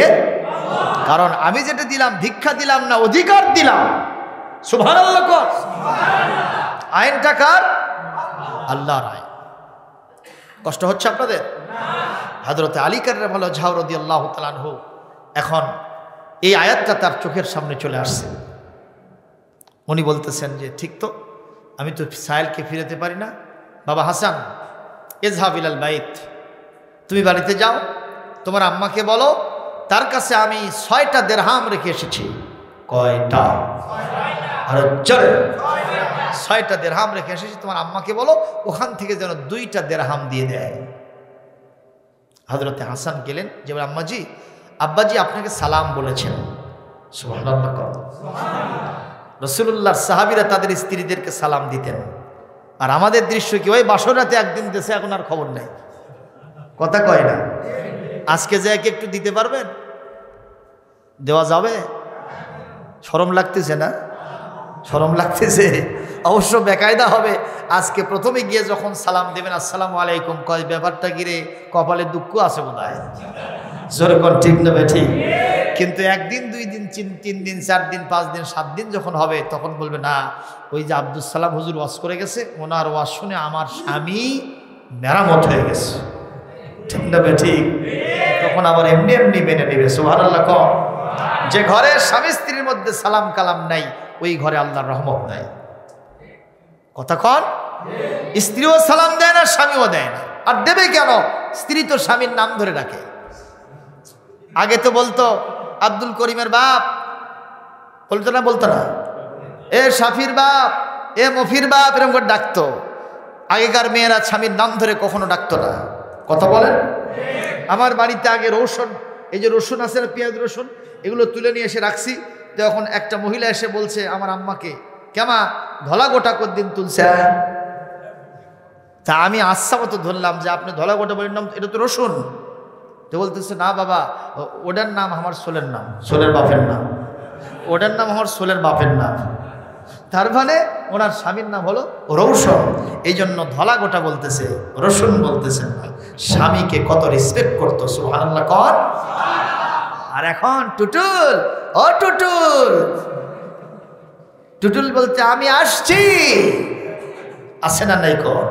কারণ আমি যেটা দিলাম ভিক্ষা দিলাম না অধিকার দিলাম সুবহানাল্লাহ কর আইনটা কার আল্লাহর আইন কষ্ট হচ্ছে আপনাদের হযরত আলী কাররামাল্লাহু ওয়াজহু রাদিয়াল্লাহু তাআলা আনহু এখন এই আয়াতটা তার চোখের সামনে চলে আসছে উনি বলতেছেন যে ঠিক তো আমি তো সাইলকে ফিরাতে পারি না বাবা হাসান ইযহাব ইলাল বাইত তুমি বাড়িতে যাও তোমার আম্মাকে বলো তার কাছে আমি 6টা দিরহাম রেখে এসেছি কয়টা আরে চলে 6টা দিরহাম রেখে এসেছি তোমার আম্মাকে বলো ওখান থেকে যেন 2টা দিরহাম দিয়ে দেয় হযরতে হাসান গেলেন যে আম্মাজি আব্বাজি আপনাকে সালাম বলেছেন সুবহানাল্লাহ রাসূলুল্লাহ সাহাবীরা তাদের স্ত্রীদেরকে সালাম দিতেন আর আমাদের দৃশ্য কি ওই বাসরাতে একদিন দেশে এখন আর খবর নাই কথা কয় না আজকে যে একটু দিতে পারবেন দেওয়া যাবে শরম লাগতেছে না শরম লাগতেছে অবশ্য বেকায়দা হবে আজকে প্রথমে গিয়ে যখন সালাম দেবেন আসসালামু আলাইকুম কয় ব্যাপারটা গিরে কপালে দুঃখ আছে বোধহয় জোরে কোন ঠিক নেবে ঠিক কিন্তু একদিন 2 দিন 3 দিন 4 দিন 5 দিন 7 দিন যখন হবে তখন বলবে না ওই যে আব্দুল সালাম হুজুর ওয়াজ করে গেছে ওনার ওয়াজ শুনে আমার স্বামী মেরামত হয়ে গেছে ঠিক নেবে ঠিক তখন আবার এমনি এমনি মেনে নেবে সুবহানাল্লাহ কম যে ঘরে স্বামী স্ত্রীর মধ্যে সালাম কালাম নাই ওই ঘরে আল্লাহর রহমত নাই কথা কন স্ত্রীও সালাম দেয় না স্বামীও দেয় না আর দেবে কেন স্ত্রী তো স্বামীর নাম ধরে রাখে আগে তো বলতো আব্দুল করিমের বাপ বলতো না এ শাফির বাপ এ মফির বাপ এরকম করে ডাকতো আগেকার মেয়েরা স্বামীর নাম ধরে কখনো ডাকতো না কথা বলেন আমার বাড়িতে আগে রসুন এই যে রসুন আছে না পেঁয়াজ রসুন এগুলো তুলে নিয়ে এসে রাখছি তখন একটা মহিলা এসে বলছে আমার আম্মাকে কেমা ধলা গোটা কদিন তুলছে তা আমি আচ্ছা মতো ধরলাম যে আপনি ধলা গোটা বলির নাম এটা তো রসুন তো বলতেছে না বাবা ওটার নাম আমার সোলের নাম সোলের বাপের নাম ওটার নাম আমার সোলের বাপের নাম তার মানে ওনার স্বামীর নাম হলো রৌশন এই জন্য ধলা গোটা বলতেছে রসুন বলতেছে স্বামীকে কত রেসপেক্ট করতো সুবহানাল্লাহ কর আর এখন টুটুল ও টুটুল টুটুল বলতে আমি আসছি আছে না নাই কর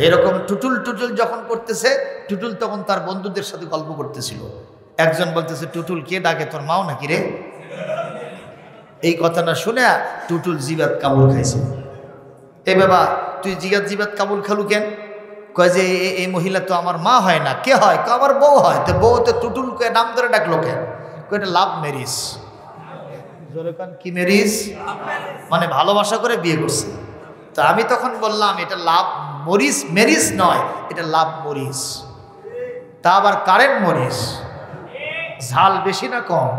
এরকম টুটুল টুটুল যখন করতেছে টুটুল তখন তার বন্ধুদের সাথে গল্প করতেছিল একজন বলতেছে টুটুল কে ডাকে, তোর মাও নাকি রে? এই কথাটা শুনে টুটুল জিবাত কামড় খাইছে। এ বাবা তুই জিবাত কামড় খালু কেন? কয় যে এই মহিলা তো আমার মা হয় না। কে হয়? আমার বউ হয়। তো বউ তো টুটুলকে নাম ধরে ডাকলো কেন? এটা লাভ ম্যারিজ। কি ম্যারিজ? মানে ভালোবাসা করে বিয়ে করছে। তো আমি তখন বললাম এটা লাভ মরিচ ম্যারিজ নয়, এটা লাভ মরিচ। তা আবার কারেন্ট মরিচ। ঝাল বেশি না কম?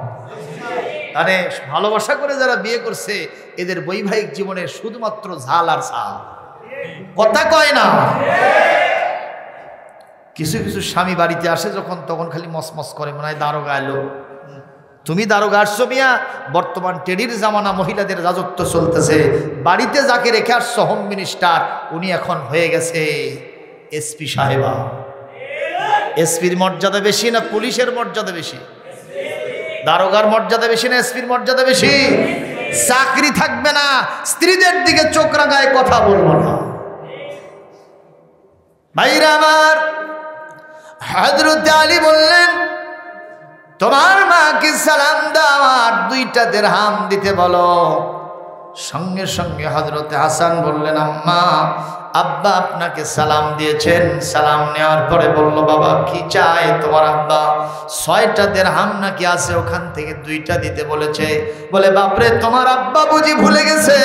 মানে ভালোবাসা করে যারা বিয়ে করছে এদের বৈবাহিক জীবনে শুধুমাত্র ঝাল আর ঝাল, কথা কয় না। কিছু কিছু স্বামী বাড়িতে আসে যখন, তখন খালি মসমস করে, মনে হয় দারোগা এলো। তুমি দারোগা আসছো মিয়া? বর্তমান টেডির জামানা, মহিলাদের রাজত্ব চলতেছে। বাড়িতে যাকে রেখে আসছো হোম মিনিস্টার, উনি এখন হয়ে গেছে এসপি সাহেবা। এসপির মর্যাদা বেশি না পুলিশের মর্যাদা বেশি? দারোগার মর্যাদা বেশি না এসপির মর্যাদা বেশি? চাকরি থাকবে না, স্ত্রীদের দিকে চোখ রাঙায় কথা বলবো না। ভাইরা আমার, হযরত আলী বললেন তোমার মাকে সালাম দাও আর 2টা দিরহাম দিতে বলো। সঙ্গে সঙ্গে হযরত হাসান বললেন আম্মা, আব্বা আপনাকে সালাম দিয়েছেন। সালাম নেওয়ার পরে বলল বাবা কি চাই তোমার আব্বা? 6টা দিরহাম নাকি আছে, ওখান থেকে 2টা দিতে বলেছে। বলে বাপরে, তোমার আব্বা বুঝি ভুলে গেছে,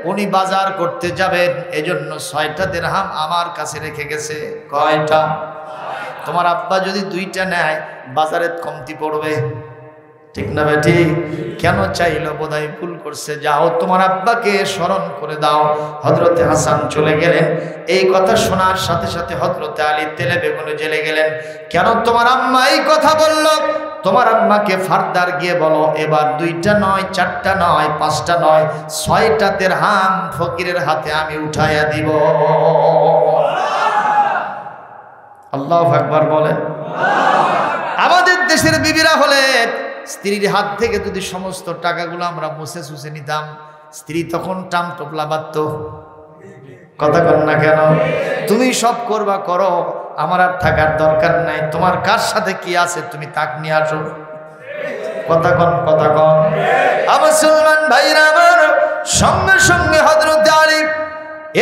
উনি বাজার করতে যাবেন, এজন্য 6টা দিরহাম আমার কাছে রেখে গেছে। কয়টা? তোমার আব্বা যদি 2টা নেয় বাজারে কমতি পড়বে, ঠিক না বেটি? কেন চাইলো? বোধহয় ভুল করছে। যাও তোমার আব্বাকে স্মরণ করে দাও। হযরতে হাসান চলে গেলেন। এই কথা শোনার সাথে সাথে হযরতে আলী তেলে বেগুনে জ্বলে গেলেন। কেন তোমার আম্মা এই কথা বলল? তোমার আম্মাকে ফারদার গিয়ে বলো এবার 2টা নয়, 4টা নয়, 5টা নয়, 6টা দিরহাম ফকিরের হাতে আমি উঠাইয়া দিব। আল্লাহু আকবার বলেন। আমাদের দেশের বিবিরা হলে স্ত্রীর হাত থেকে যদি সমস্ত টাকাগুলো আমরা মুছে সুছে নিতাম, স্ত্রী তখন টাম টোপলা বাঁধত। কথা কন না কেন? তুমি সব করবা করো, আমার আর থাকার দরকার নাই, তোমার কার সাথে কি আছে তুমি তাক নিয়ে আসো। কথা কন, কথা কন। মুসলমান ভাইরা আমার, সঙ্গে সঙ্গে হযরত আলী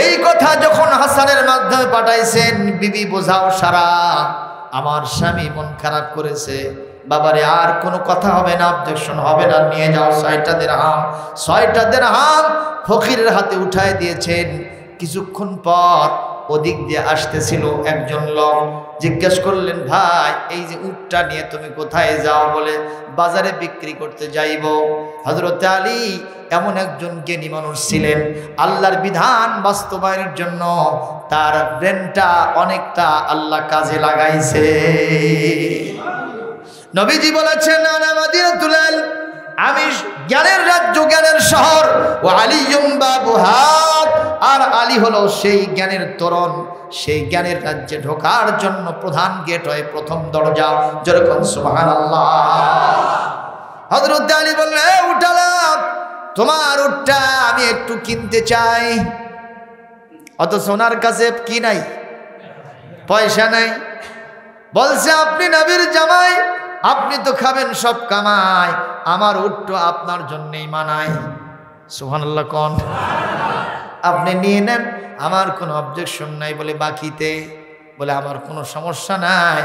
এই কথা যখন হাসানের মাধ্যমে পাঠাইছেন, বিবি বোঝাও সারা, আমার স্বামী মন খারাপ করেছে, বাবারে আর কোনো কথা হবে না, অবজেকশন হবে না, নিয়ে যাও 6টা দিরহাম। 6টা দিরহাম ফকিরের হাতে উঠায় দিয়েছেন। কিছুক্ষণ পর ওদিক দিয়ে আসতেছিল একজন লোক। জিজ্ঞেস করলেন ভাই এই যে উটটা নিয়ে তুমি কোথায় যাও? বলে বাজারে বিক্রি করতে যাইব। হযরত আলী এমন একজন জ্ঞানী মানুষ ছিলেন, আল্লাহর বিধান বাস্তবায়নের জন্য তার ব্রেনটা অনেকটা আল্লাহ কাজে লাগাইছে। নবীজি বলেছেন আনা মাদিনাতুল ইলম, আমি জ্ঞানের রাজ্য, জ্ঞানের শহর। ও আলিয়ুম বাবুহা, আর আলী হলো সেই জ্ঞানের তোরণ। সেই জ্ঞানের রাজ্যে ঢোকার জন্য প্রধান গেট হয়, প্রথম দরজা। যেরকম সুবহানাল্লাহ। হযরত আলী বললেন উঠালা, তোমার উটটা আমি একটু কিনতে চাই। অথচ ওনার কাছে কি নাই? পয়সা নাই। বলছে আপনি নবীর জামাই, আপনি তো খাবেন সব কামাই, আমার উটটা আপনার জন্যই মানায়। সুবহানাল্লাহ কোন? আপনি নিয়ে নেন, আমার কোনো অবজেকশন নাই। বলে বাকিতে? বলে আমার কোনো সমস্যা নাই,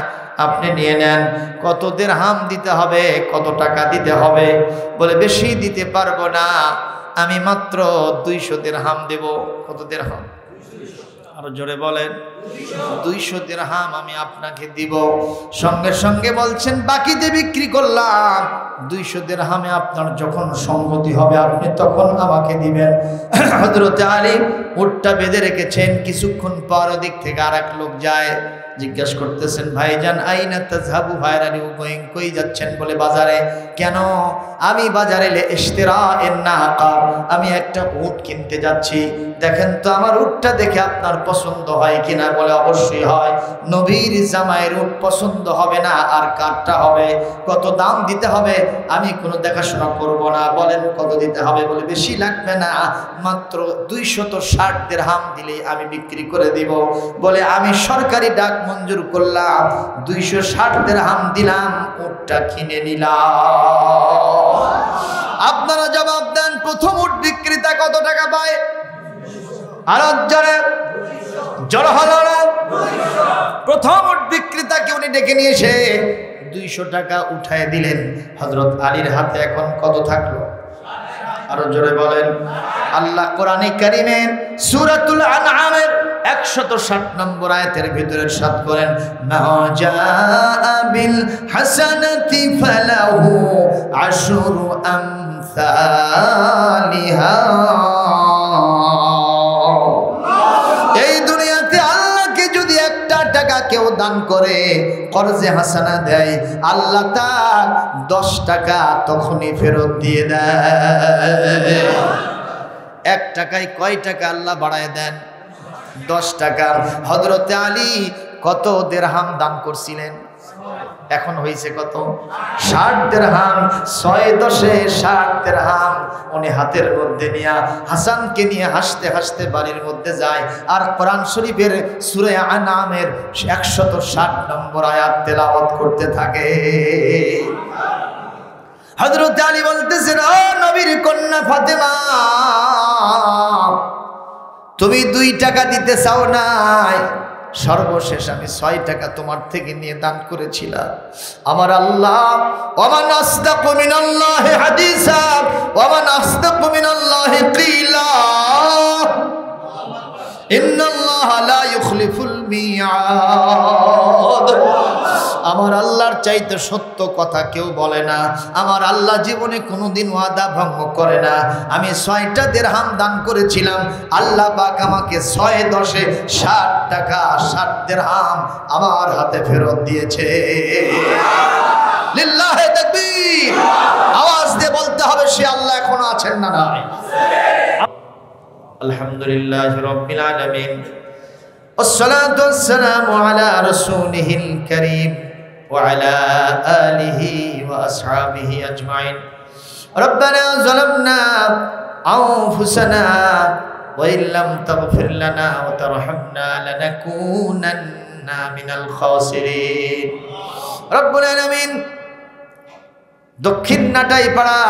আপনি নিয়ে নেন। কত দিরহাম দিতে হবে? কত টাকা দিতে হবে? বলে বেশি দিতে পারবো না, আমি মাত্র 200 দিরহাম দেব। কত দিরহাম? আরো জোরে বলেন। 200 দিরহাম আমি আপনাকে দিব। সঙ্গে সঙ্গে বলছেন বাকিতে বিক্রি করলাম, 200 দিরহামে আপনার যখন সম্মতি হবে আপনি তখন আমাকে দিবেন। হযরত আলী উটটা বেঁধে রেখেছেন। কিছুক্ষণ পর ওদিক থেকে আরেক লোক যায়। জিজ্ঞেস করতেছেন ভাইজান আইনা তাযহাবু, ভাইরা নিউ গোয়িং, কই যাচ্ছেন? বলে বাজারে। কেন? আমি বাজারে ইশতিরা এন নাকা, আমি একটা উট কিনতে যাচ্ছি, দেখেন তো আমার উটটা দেখে আপনার পছন্দ হয় কিনা? বলে অবশ্যই হয়। নবীর জামাইয়ের উট পছন্দ হবে না আর কারটা হবে? কত দাম দিতে হবে? আমি কোনো দেখাশোনা করব না, বলেন কত দিতে হবে? বলে বেশি লাগবে না, মাত্র 260 দিরহাম দিলেই আমি বিক্রি করে দিব। বলে আমি সরকারি ডাক মঞ্জুর করলাম, 260 দিরহাম দিলাম, উটটা কিনে নিলাম। আপনারা জবাব দেন, প্রথম উট বিক্রেতা কত টাকা পায়? আর জোরে জোর হলো না? প্রথম উট বিক্রেতাকে উনি ডেকে নিয়ে এসে 200 টাকা উঠায় দিলেন। হযরত আলীর হাতে এখন কত থাকলো? আরো জোরে বলেন। আল্লাহ কোরআনে কারীমের সূরাতুল আনআমের 160 নম্বর আয়াতের ভিতরে ইরশাদ করেন, মা জাআ বিল হাসানাতি ফালাহু আশরু আমসালিহা। এই দুনিয়াতে আল্লাহকে যদি একটা টাকা কেউ দান করে, কর্জে হাসানা দেয়, আল্লাহ তার 10 টাকা তখনই ফেরত দিয়ে দেয়। 1 টাকায় কয় টাকা আল্লাহ বাড়ায় দেন? 10 টাকা। হযরতে আলী কত দিরহাম দান করছিলেন? এখন হয়েছে কত? 60 দিরহাম। 6 10 60 দিরহাম উনি হাতের মধ্যে নিয়ে হাসানকে নিয়ে হাসতে হাসতে বাড়ির মধ্যে যায়, আর কোরআন শরীফের সূরা আনআমের 160 নম্বর আয়াত তেলাওয়াত করতে থাকে। হযরত আলী বলতেছেন, ও নবীর কন্যা ফাতেমা, তুমি 2 টাকা দিতে চাও নাই, সর্বশেষ আমি 6 টাকা তোমার থেকে নিয়ে দান করেছিলাম। আমার আল্লাহ, ওমান আসদাকু মিনাল্লাহি হাদিসা ওমান আসদাকু মিনাল্লাহি কিলা ইন্নাল্লাহা লা ইউখলিফুল মিআদ। আমার আল্লাহর চাইতে সত্য কথা কেউ বলে না। আমার আল্লাহ জীবনে কোনোদিন ওয়াদা ভঙ্গ করে না। আমি 6টা দিরহাম দান করেছিলাম, আল্লাহ পাক আমাকে 6 10 60 টাকা 60 দিরহাম আমার হাতে ফেরত দিয়েছে। লিল্লাহি তাকবীর। আওয়াজ দিয়ে বলতে হবে, সে আল্লাহ এখনো আছেন না নাই? আলহামদুলিল্লাহি রাব্বিল আলামিন, والصلاة والسلام على رسوله الكريم وعلى آله وأصحابه أجمعين. ربنا ظلمنا أنفسنا وإن لم تغفر لنا وترحمنا لنكونن من الخاسرين. رب العالمين দক্ষিণ নাটাইপাড়া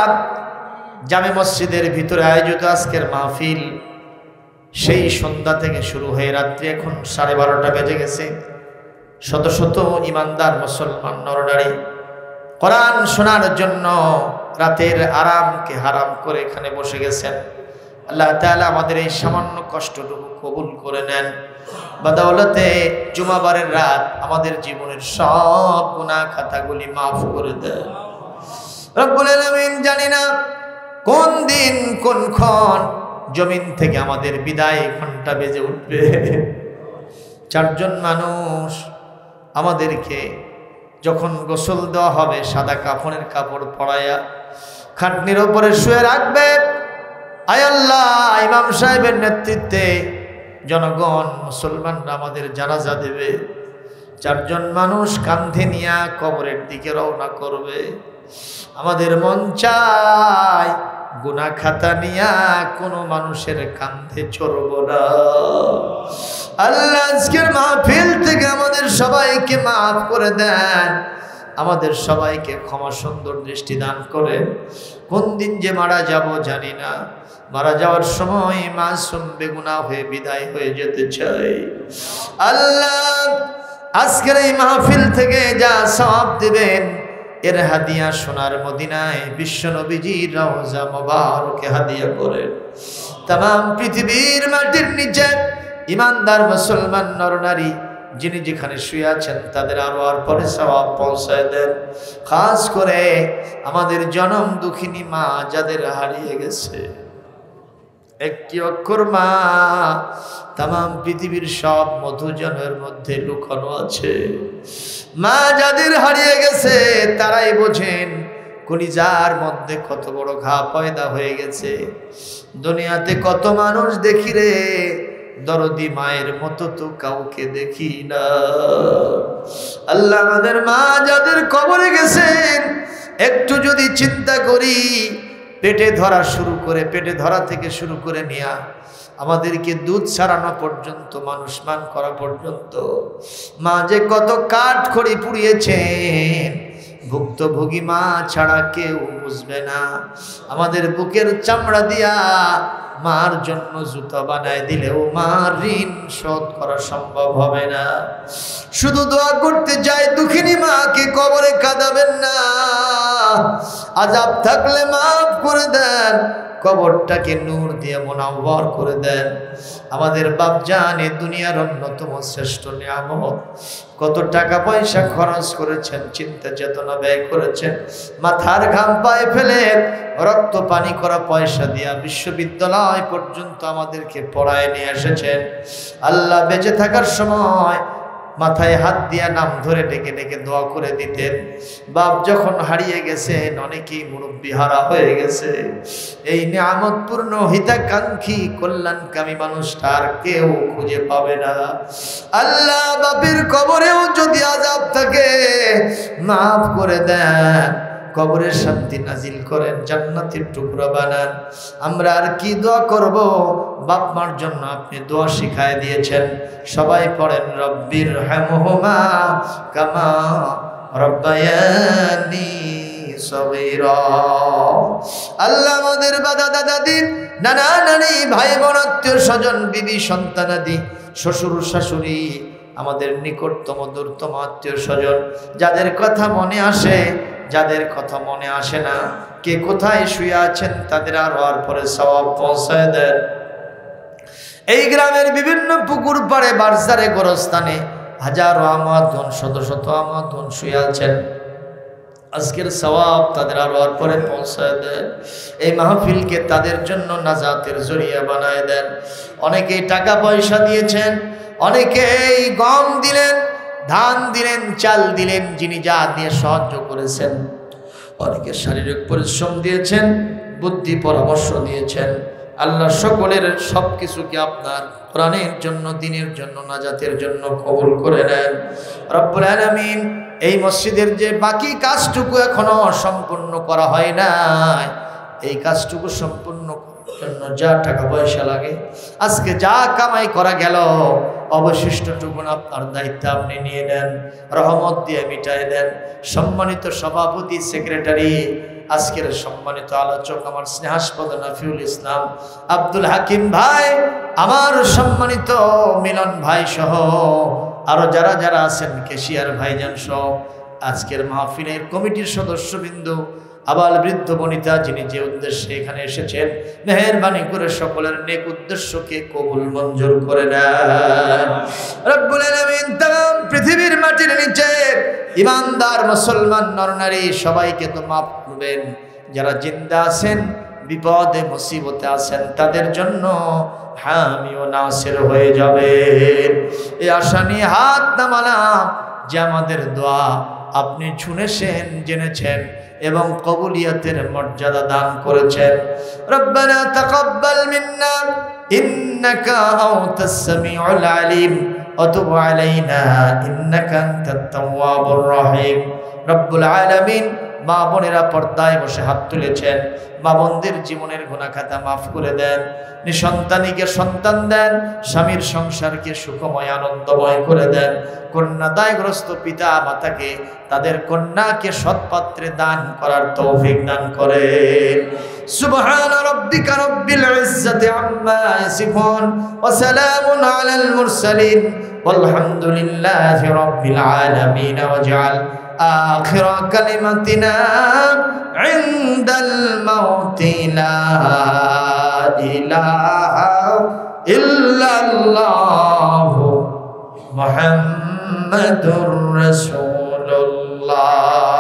জামে মসজিদের ভিতরে আয়োজিত আজকের মাহফিল সেই সন্ধ্যা থেকে শুরু হয়ে রাত্রি এখন 12:30 বেজে গেছে। শত শত ইমানদার মুসলমান নরনারী কোরআন শোনার জন্য রাতের আরামকে হারাম করে এখানে বসে গেছেন। আল্লাহ তাআলা আমাদের এই সামান্য কষ্টটুকু কবুল করে নেন। বদৌলতে জুমাবারের রাত আমাদের জীবনের সব গুনাহ খাতাগুলি মাফ করে দেন। রব্বুল আলামিন, জানি না কোন দিন কোন ক্ষণ জমিন থেকে আমাদের বিদায় ঘন্টা বেজে উঠবে। 4 জন মানুষ আমাদেরকে যখন গোসল দেওয়া হবে, সাদা কাফনের কাপড় পরাইয়া খাটনির ওপরে শুয়ে রাখবে। আয় আল্লাহ, ইমাম সাহেবের নেতৃত্বে জনগণ মুসলমানরা আমাদের জানাজা দেবে। 4 জন মানুষ কাঁধে নিয়ে কবরের দিকে রওনা করবে। আমাদের মন চায় গুনাহ খাতা নিয়া কোনো মানুষের কাঁধে চড়ব না। আল্লাহ আজকের মাহফিল থেকে আমাদের সবাইকে মাফ করে দেন, আমাদের সবাইকে ক্ষমা সুন্দর দৃষ্টি দান করেন। কোন দিন যে মারা যাব জানি না, মারা যাওয়ার সময় মাসুম বেগুনাহ হয়ে বিদায় হয়ে যেতে চাই। আল্লাহ আজকের এই মাহফিল থেকে যা সওয়াব দিবেন, এর হাদিয়া সোনার মদিনায় বিশ্ব নবীজির রওজা মোবারকে হাদিয়া করেন। तमाम পৃথিবীর মাটির নিচে ইমানদার মুসলমান নরনারী যিনি যেখানে শুয়ে আছেন তাদের আরো আর পরে সওয়াব পৌঁছায় দেন। খাস করে আমাদের জনম দুঃখিনী মা যাদের হারিয়ে গেছে, একটি অক্ষর মা तमाम পৃথিবীর সব মধুজনের মধ্যে লুকানো আছে। মা যাদের হারিয়ে গেছে তারাই বোঝেন কলিজার মধ্যে কত বড় ঘা পয়দা হয়ে গেছে। দুনিয়াতে কত মানুষ দেখি রে, দরদি মায়ের মতো তো কাউকে দেখি না। আল্লাহ আমাদের মা যাদের কবরে গেছেন, একটু যদি চিন্তা করি, পেটে ধরা থেকে শুরু করে নিয়া আমাদেরকে দুধ ছাড়ানো পর্যন্ত, মানুষ মান করা পর্যন্ত মা যে কত কাঠ খড়ি পুড়িয়েছেন, ভুক্তভোগী মা ছাড়া কেউ বুঝবে না। আমাদের বুকের চামড়া দিয়া মার জন্য জুতা বানায় দিলেও মার ঋণ শোধ করা সম্ভব হবে না। শুধু দোয়া করতে চাই, দুঃখিনী মাকে কবরে কাঁদাবেন না, আযাব থাকলে মাফ করে দেন, কবরটাকে নূর দিয়ে মুনাওয়ার করে দেন। আমাদের বাপজান এই দুনিয়ার অন্যতম শ্রেষ্ঠ নিয়ামত, কত টাকা পয়সা খরচ করেছেন, চিন্তা চেতনা ব্যয় করেছেন, মাথার ঘাম পায়ে ফেলে রক্ত পানি করা পয়সা দিয়া বিশ্ববিদ্যালয় পর্যন্ত আমাদেরকে পড়ায় নিয়ে এসেছেন। আল্লাহ বেঁচে থাকার সময় মাথায় হাত দিয়া নাম ধরে ডেকে ডেকে দোয়া করে দিতেন। বাপ যখন হারিয়ে গেছেন, অনেকেই মুরব্বি হারা হয়ে গেছে, এই নিয়ামতপূর্ণ হিতাকাঙ্ক্ষী কল্যাণকামী মানুষটা আর কেউ খুঁজে পাবে না। আল্লাহ বাপের কবরেও যদি আযাব থাকে মাফ করে দেন, কবরের শান্তি নাজিল করেন, জান্নাতের টুকরা বানান। আমরা আর কি দোয়া করব? বাপ মার জন্য আপনি দোয়া শিখায় দিয়েছেন, সবাই পড়েন রব্বির হামহুমা কামা রব্বায়ানি সগীরা। আল্লাহ আমাদের দাদা দাদি, নানা নানি, ভাই বোন, আত্মীয় স্বজন, বিবি সন্তানাদি, শ্বশুর শাশুড়ি, আমাদের নিকটতম দূরতম আত্মীয় স্বজন, যাদের কথা মনে আসে, যাদের কথা মনে আসে না, কে কোথায় শুয়ে আছেন, তাদের আর পরে সওয়াব পৌঁছায় দেন। এই গ্রামের বিভিন্ন পুকুর পাড়ে, বারজারে, গোরস্থানে হাজারো আমাদন, শত শত আমাদন শুয়ে আছেন, আজকের সওয়াব তাদের আর পরে পৌঁছায় দেন। এই মাহফিলকে তাদের জন্য নাজাতের জরিয়া বানায় দেন। অনেকেই টাকা পয়সা দিয়েছেন, অনেকেই গম দিলেন, ধান দিলেন, চাল দিলেন, যিনি যা দিয়ে সাহায্য করেছেন। অনেকে শারীরিক পরিশ্রম দিয়েছেন, বুদ্ধি পরামর্শ দিয়েছেন। আল্লাহ সকলের সব কিছুকে আপনার কোরআনের জন্য, দ্বীনের জন্য, নাজাতের জন্য কবুল করে নেন রব্বুল আলামিন। এই মসজিদের যে বাকি কাজটুকু এখনো সম্পূর্ণ করা হয় না, এই কাজটুকু সম্পূর্ণ জন্য যা টাকা পয়সা লাগে, আজকে যা কামাই করা গেল, অবশিষ্টটুকু আপনার দায়িত্ব আপনি নিয়ে নেন, রহমত দিয়ে মিটায় দেন। সম্মানিত সভাপতি, সেক্রেটারি, আজকের সম্মানিত আলোচক আমার স্নেহাস্পদ নাফিউল ইসলাম আব্দুল হাকিম ভাই, আমার সম্মানিত মিলন ভাই সহ আরো যারা যারা আছেন, কেশিয়ার ভাইজান সহ আজকের মাহফিলের কমিটির সদস্যবৃন্দ, আবাল বৃদ্ধ বনিতা, যিনি যে উদ্দেশ্যে এখানে এসেছেন, মেহেরবানি করে সকলের নেক উদ্দেশ্যকে কবুল মঞ্জুর করে নেন রব্বুল আলামিন। তাম পৃথিবীর মাটির নিচে ইমানদার মুসলমান নরনারী সবাইকে তো মাফ করবেন। যারা জিন্দা আছেন, বিপদে মুসিবতে আছেন, তাদের জন্য হামি ও নাসির হয়ে যাবেন, এই আশা নিয়ে হাত নামালাম যে আমাদের দোয়া আপনি শুনেছেন, জেনেছেন এবং কবুলিয়তের মর্যাদা দান করেছেন। রব্বানা তাকাব্বাল মিন্না ইন্নাকা আনতাস সামিউল আলিম ওয়া তুব আলাইনা ইন্নাকা আনতাত তাওয়াবুর রহিম। রব্বুল আলামিন, মা বোনেরা পর্দায় বসে হাত তুলেছেন, মা বোনদের জীবনের গুনাহ খাতা মাফ করে দেন, নিঃসন্তানীকে সন্তান দেন, স্বামীর সংসারকে সুখময় আনন্দময় করে দেন, কন্যাদায়গ্রস্ত পিতা মাতাকে তাদের কন্যাকে সৎপাত্রে দান করার তৌফিক দান করেন। সুবহানা রাব্বিকা রাব্বিল ইজ্জাতি আম্মা ইয়াসিফুন ওয়া সালামুন আলাল মুরসালিন ওয়ালহামদুলিল্লাহি রাব্বিল আলামিন। ওয়াজআল آخر كلمتنا عند الموت لا إله إلا الله محمد رسول الله।